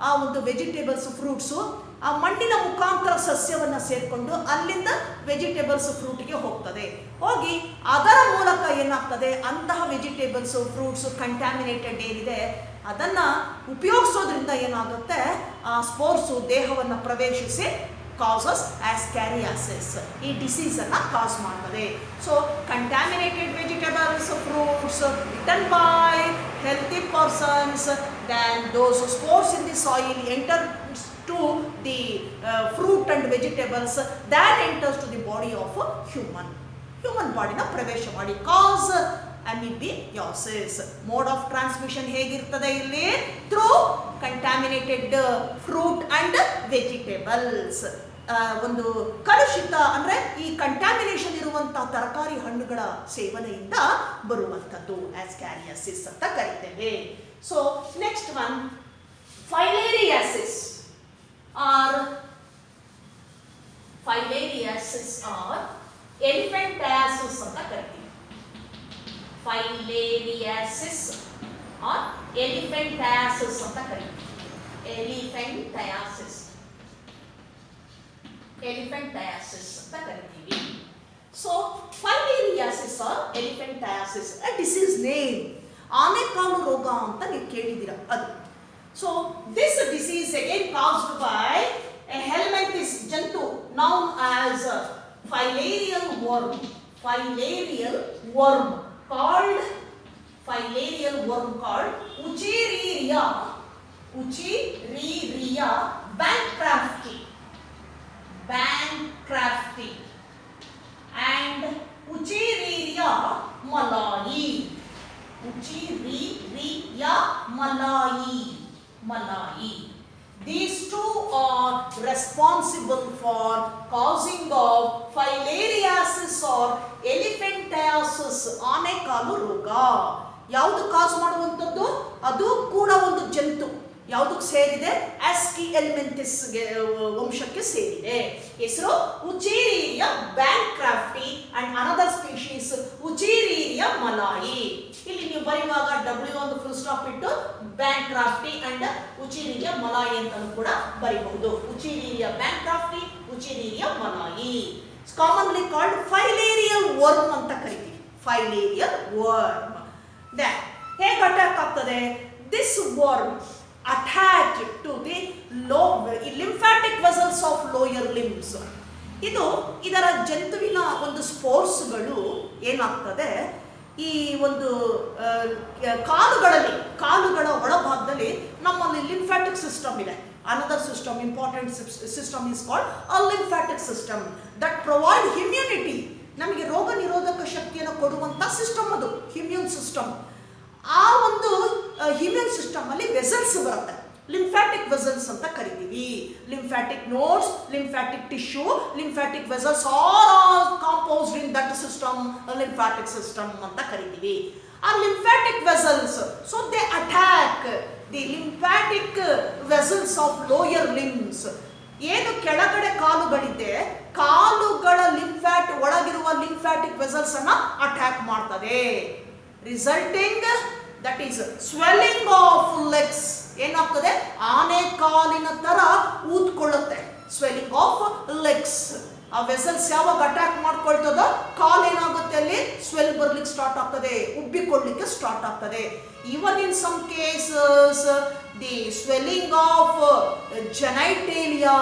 ಆ ಒಂದು ವೆಜಿಟೇಬಲ್ಸ್, ಫ್ರೂಟ್ಸು, ಆ ಮಣ್ಣಿನ ಮುಖಾಂತರ ಸಸ್ಯವನ್ನು ಸೇರಿಕೊಂಡು ಅಲ್ಲಿಂದ ವೆಜಿಟೇಬಲ್ಸ್, ಫ್ರೂಟ್ಗೆ ಹೋಗ್ತದೆ. ಹೋಗಿ ಅದರ ಮೂಲಕ ಏನಾಗ್ತದೆ, ಅಂತಹ ವೆಜಿಟೇಬಲ್ಸು, ಫ್ರೂಟ್ಸು ಕಂಟ್ಯಾಮಿನೇಟೆಡ್ ಏನಿದೆ ಅದನ್ನು ಉಪಯೋಗಿಸೋದ್ರಿಂದ ಏನಾಗುತ್ತೆ, ಆ ಸ್ಪೋರ್ಸು ದೇಹವನ್ನು ಪ್ರವೇಶಿಸಿ causes ascariasis. ಈ ಡಿಸೀಸ್ ಅನ್ನ ಕಾಸ್ ಮಾಡ್ತದೆ. So contaminated vegetables, fruits eaten by healthy persons, then those spores in the soil enter to the fruit and vegetables, that enters to the body of human ಬಾಡಿನ ಪ್ರವೇಶ ಮಾಡಿ cause amoebiasis. Mode of transmission ಹೇಗಿರ್ತದೆ ಇಲ್ಲಿ? Through contaminated fruit and vegetables. ಒಂದು ಕಲುಷಿತ ಅಂದ್ರೆ ಈ contamination ಇರುವಂತಹ ತರಕಾರಿ, ಹಣ್ಣುಗಳ ಸೇವನೆಯಿಂದ ಬರುವಂಥದ್ದು ಆಸ್ಕ್ಯಾರಿಯಾಸಿಸ್ ಅಂತ ಕರಿತೇವೆ. ಸೊ ನೆಕ್ಸ್ಟ್ ಒನ್ ಫೈಲೇರಿಯಾಸಿಸ್ ಆರ್ ಎಲಿಫೆಂಟಯಾಸಿಸ್ ಅಂತ ಕರಿತೀವಿ. ಫೈಲೇರಿಯಾಸಿಸ್ ಆರ್ ಎಲಿಫೆಂಟಯಾಸಿಸ್ ಅಂತ ಕರಿತೀವಿ. ಎಲಿಫೆಂಟಯಾಸಿಸ್ ಅಂತ ಕರಿತೀವಿ. So filariasis or elephantiasis a disease name. ಆನೆಕಾಲು ರೋಗ ಅಂತ ನೀವು ಕೇಳಿದ್ದೀರಾ ಅದು. So this disease again caused by a helminths jantu known as filarial worm called Wuchereria bancrafti and Wuchereria malayi. malayi. These two are responsible for causing of filariasis or elephantiasis, ಆನೆಕಾಲು ರೋಗ. ಯಾವುದು ಕಾಸ್ ಮಾಡುವಂಥದ್ದು? ಅದು ಕೂಡ ಒಂದು ಜಂತು. ಯಾವುದಕ್ಕೆ ಸೇರಿದೆ? ಆಸ್ಕಿಎಲ್ಮೆಂಥಿಸ್ ವಂಶಕ್ಕೆ ಸೇರಿದೆ. ಹೆಸರು ಉಚೇರಿರಿಯಾ bancrofti and another species ಉಚೇರಿರಿಯಾ malai. ಇಲ್ಲಿ ನೀವು ಬರೆಯುವಾಗ ಡಬ್ಲ್ಯೂ ಒಂದು ಫುಲ್ ಸ್ಟಾಪ್ ಇಟ್ಟು ಬ್ಯಾಂಕ್ರಾಫ್ಟಿ ಅಂಡ್ ಉಚೇರಿರಿಯಾ ಮಲಾಯಿ ಅಂತಾನು ಕೂಡ ಬರೀಬಹುದು. ಉಚೇರಿರಿಯಾ ಬ್ಯಾಂಕ್ರಾಫ್ಟಿ, ಉಚೇರಿರಿಯಾ ಮಲಾಯಿ. ಕಾಮನ್ಲಿ ಕಾಲ್ಡ್ ಫೈಲೇರಿಯಲ್ ವರ್ಮ್ ಅಂತ ಕರಿತೀವಿ. ಫೈಲೇರಿಯಲ್ ವರ್ಮ್. ದೆನ್ ಹೇಗೆ ಅಟ್ಯಾಕ್ ಆಗ್ತದೆ? This worm attached to the lymphatic vessels of lower limbs. ಇದರ ಜಂತುವಿನ ಒಂದು ಸ್ಪೋರ್ಸ್ಗಳು ಏನಾಗ್ತದೆ, ಈ ಒಂದು ಕಾಲುಗಳ ಒಳಭಾಗದಲ್ಲಿ ನಮ್ಮಲ್ಲಿ ಲಿಂಫ್ಯಾಟಿಕ್ ಸಿಸ್ಟಮ್ ಇದೆ. Another system, important system is called a lymphatic system that provide immunity. ನಮಗೆ ರೋಗ ನಿರೋಧಕ ಶಕ್ತಿಯನ್ನು ಕೊಡುವಂತ ಸಿಸ್ಟಮ್ ಅದು ಇಮ್ಯೂನ್ ಸಿಸ್ಟಮ್. ಆ ಒಂದು ಇಮ್ಯೂನ್ ಸಿಸ್ಟಮ್ ಅಲ್ಲಿ ವೆಸಲ್ಸ್ ಬರುತ್ತೆ, ಲಿಂಫ್ಯಾಟಿಕ್ ವೆಸಲ್ಸ್ ಅಂತ ಕರಿತೀವಿ. Lymphatic nodes, lymphatic tissue, lymphatic vessels are composed in that system, lymphatic system ಅಂತ ಕರಿತೀವಿ. ಆ lymphatic vessels, so they attack the lymphatic vessels of lower limbs. ಏನು ಕೆಳಗಡೆ ಕಾಲುಗಳಿದೆ, ಕಾಲುಗಳ ಒಳಗಿರುವ ಲಿಂಫ್ಯಾಟಿಕ್ ವೆಸಲ್ಸ್ ಅನ್ನ ಅಟ್ಯಾಕ್ ಮಾಡ್ತದೆ. Resulting that is swelling of legs. ಏನಾಗ್ತದೆ? ಆನೆ ಕಾಲಿನ ತರ ಊದ್ಕೊಳ್ಳುತ್ತೆ. Swelling of legs. ಆ ವೆಸಲ್ಸ್ ಯಾವಾಗ ಅಟ್ಯಾಕ್ ಮಾಡ್ಕೊಳ್ತದೋ ಕಾಲೇನಾಗುತ್ತೆ, ಅಲ್ಲಿ ಸ್ವೆಲ್ ಬರ್ಲಿಕ್ಕೆ ಸ್ಟಾರ್ಟ್ ಆಗ್ತದೆ, ಉಬ್ಬಿಕೊಳ್ಳಿಕ್ಕೆ ಸ್ಟಾರ್ಟ್ ಆಗ್ತದೆ. Even in some cases the swelling of genitalia,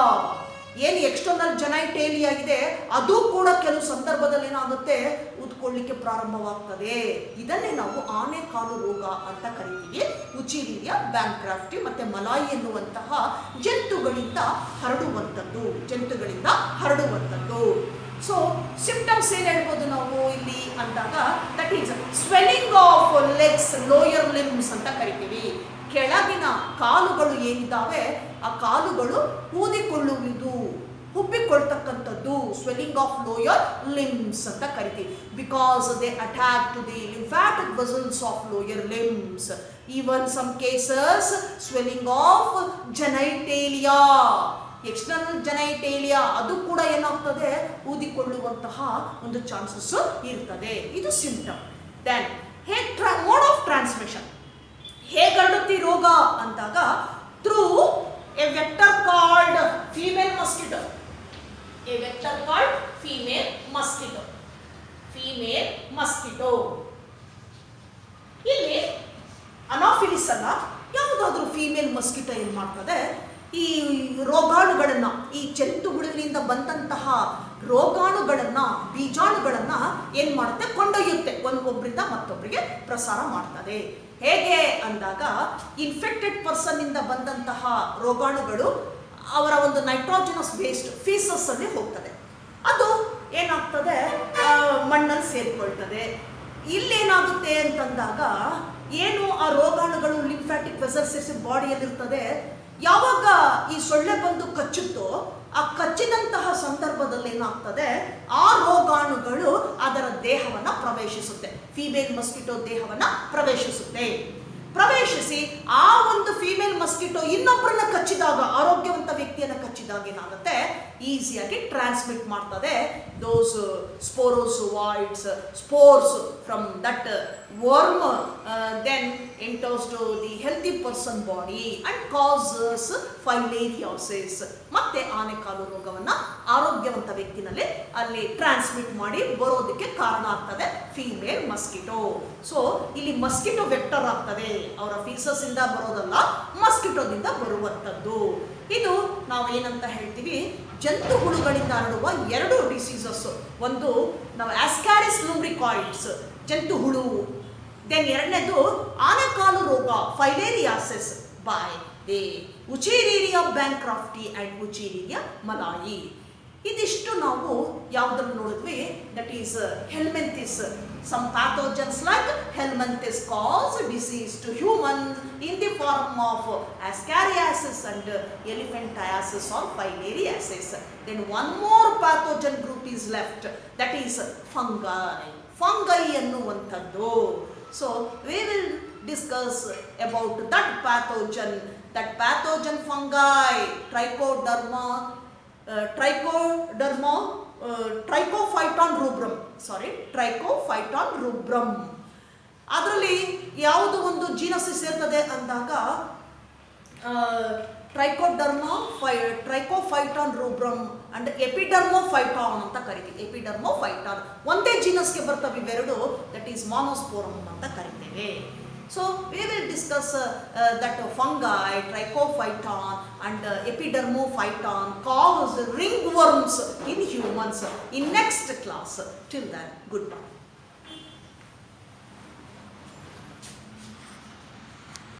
ಏನು ಎಕ್ಸ್ಟರ್ನಲ್ ಜೆನೈಟೇಲಿಯಾ ಇದೆ ಅದು ಕೂಡ ಕೆಲವು ಸಂದರ್ಭದಲ್ಲಿ ಏನಾಗುತ್ತೆ, ಊದ್ಕೊಳ್ಳಿಕ್ಕೆ ಪ್ರಾರಂಭವಾಗ್ತದೆ. ಇದನ್ನೇ ನಾವು ಆನೆಕಾಲು ರೋಗ ಅಂತ ಕರಿತೀವಿ. ಉಚೇರಿರಿಯಾ ಬ್ಯಾಂಕ್ರಾಫ್ಟಿ ಮತ್ತೆ ಮಲಾಯಿ ಎನ್ನುವಂತಹ ಜಂತುಗಳಿಂದ ಹರಡುವಂಥದ್ದು. ಸೊ ಸಿಂಪ್ಟಮ್ಸ್ ಏನು ಹೇಳ್ಬೋದು ನಾವು ಇಲ್ಲಿ ಅಂದಾಗ, that is swelling of legs, lower limbs ಅಂತ ಕರಿತೀವಿ. ಕೆಳಗಿನ ಕಾಲುಗಳು ಏನಿದ್ದಾವೆ ಆ ಕಾಲುಗಳು ಊದಿಕೊಳ್ಳುವುದು, ಉಬ್ಬಿಕೊಳ್ತಕ್ಕಂಥದ್ದು, ಸ್ವೆಲ್ಲಿಂಗ್ ಆಫ್ ಲೋಯರ್ ಲಿಂಬ್ಸ್ ಅಂತ ಕರಿತೀವಿ. Because they attack to the lymphatic vessels of lower limbs. Even some cases swelling of genitalia, external genitalia ಅದು ಕೂಡ ಏನಾಗ್ತದೆ, ಊದಿಕೊಳ್ಳುವಂತಹ ಒಂದು ಚಾನ್ಸಸ್ ಇರ್ತದೆ. ಇದು symptom. Then mode of transmission, ಹೇಗೆ ಹರಡುತ್ತೆ ರೋಗ ಅಂದಾಗ, through a vector called female mosquito. A vector called female mosquito. ಇಲ್ಲಿ ಅನಾಫಿಲಿಸ್ ಅಲ್ಲ, ಯಾವುದಾದ್ರೂ ಫೀಮೇಲ್ ಮಸ್ಕಿಟೋ ಏನ್ ಮಾಡ್ತದೆ, ಈ ರೋಗಾಣುಗಳನ್ನ, ಈ ಜಂತುಹುಳುವಿನಿಂದ ಬಂದಂತಹ ರೋಗಾಣುಗಳನ್ನ, ಬೀಜಾಣುಗಳನ್ನ ಏನ್ ಮಾಡುತ್ತೆ, ಕೊಂಡೊಯ್ಯುತ್ತೆ, ಒಬ್ಬರಿಂದ ಮತ್ತೊಬ್ಬರಿಗೆ ಪ್ರಸಾರ ಮಾಡ್ತದೆ. ಹೇಗೆ ಅಂದಾಗ, ಇನ್ಫೆಕ್ಟೆಡ್ ಪರ್ಸನ್ ಇಂದ ಬಂದಂತಹ ರೋಗಾಣುಗಳು ಅವರ ಒಂದು ನೈಟ್ರೋಜನಸ್ ವೇಸ್ಟ್ ಫೀಸಸ್ ಅಲ್ಲಿ ಹೋಗ್ತದೆ. ಅದು ಏನಾಗ್ತದೆ, ಮಣ್ಣಲ್ಲಿ ಸೇರಿಕೊಳ್ತದೆ. ಇಲ್ಲೇನಾಗುತ್ತೆ ಅಂತಂದಾಗ, ಏನು ಆ ರೋಗಾಣುಗಳು ಲಿಂಫ್ಯಾಟಿಕ್ ವೆಸಲ್ಸ್ ಬಾಡಿಯಲ್ಲಿರ್ತದೆ, ಯಾವಾಗ ಈ ಸೊಳ್ಳೆ ಬಂದು ಕಚ್ಚುತ್ತೋ ಆ ಕಚ್ಚಿದಂತಹ ಸಂದರ್ಭದಲ್ಲಿ ಏನಾಗ್ತದೆ, ಆ ರೋಗಾಣುಗಳು ಅದರ ದೇಹವನ್ನ ಪ್ರವೇಶಿಸುತ್ತೆ, ಫೀಮೇಲ್ ಮಸ್ಕಿಟೋ ದೇಹವನ್ನ ಪ್ರವೇಶಿಸಿ ಆ ಒಂದು ಫೀಮೇಲ್ ಮಸ್ಕಿಟೋ ಇನ್ನೊಬ್ಬರನ್ನ ಕಚ್ಚಿದಾಗ, ಆರೋಗ್ಯವಂತ ವ್ಯಕ್ತಿಯನ್ನ ಕಚ್ಚಿದಾಗ ಏನಾಗುತ್ತೆ, ಈಸಿಯಾಗಿ ಟ್ರಾನ್ಸ್ಮಿಟ್ ಮಾಡ್ತದೆ those sporozoites, spores from that worm then enters to the healthy person body and causes filariasis. ಮತ್ತೆ ಆನೆಕಾಲು ರೋಗವನ್ನ ಆರೋಗ್ಯವಂತ ವ್ಯಕ್ತಿನಲ್ಲಿ ಅಲ್ಲಿ ಟ್ರಾನ್ಸ್ಮಿಟ್ ಮಾಡಿ ಬರೋದಕ್ಕೆ ಕಾರಣ ಆಗ್ತದೆ ಫೀಮೇಲ್ ಮಸ್ಕಿಟೋ. ಸೊ ಇಲ್ಲಿ ಮಸ್ಕಿಟೋ ವೆಕ್ಟರ್ ಆಗ್ತದೆ, ಅವರ ಫೀಸಸ್ ಇಂದ ಬರೋದಲ್ಲ, ಮಸ್ಕಿಟೋದಿಂದ ಬರುವಂಥದ್ದು. ಇದು ನಾವು ಏನಂತ ಹೇಳ್ತೀವಿ, ಜಂತು ಹುಳುಗಳಿಂದ ಹರಡುವ ಎರಡು ಡಿಸೀಸಸ್. ಒಂದು ನಾವು ಆಸ್ಕಾರಿಸ್ ಲುಂಬ್ರಿಕಾಯ್ಡ್ಸ್, ಜಂತು ಹುಳು. ದೆನ್ ಎರಡನೇದು ಆನೆಕಾಲು ರೋಗ, filariasis by the Wuchereria bancrofti and Wuchereria malayi. ಇದಿಷ್ಟು ನಾವು ಯಾವುದನ್ನು ನೋಡಿದ್ವಿ, that is helminths. Some pathogens like helminths cause disease to humans in the form of ascariasis and elephantiasis or filariasis. Then one more pathogen group is left, that is fungi. Fungi ಅನ್ನುವಂಥದ್ದು. So we will discuss about that pathogen fungi, trichoderma, Trichophyton rubrum. Trichophyton rubrum. ಅದರಲ್ಲಿ ಯಾವುದು ಒಂದು genus ಸೇರ್ತದೆ ಅಂದಾಗ ಟ್ರೈಕೋಫೈಟಾನ್ ರೂಬ್ರಮ್ and ಎಪಿಡರ್ಮೋಫೈಟಾನ್ ಅಂತ ಕರಿತೀವಿ. ಎಪಿಡರ್ಮೋಫೈಟಾನ್ ಒಂದೇ ಜೀನಸ್ಗೆ ಬರ್ತವೆ ಇವೆರಡು, ದಟ್ ಈಸ್ ಮಾನೋಸ್ಪೋರಮ್ ಅಂತ ಕರಿತೇವೆ. So we will discuss that fungi, trichophyton and epidermophyton cause ringworms in humans in next class. Till then, goodbye.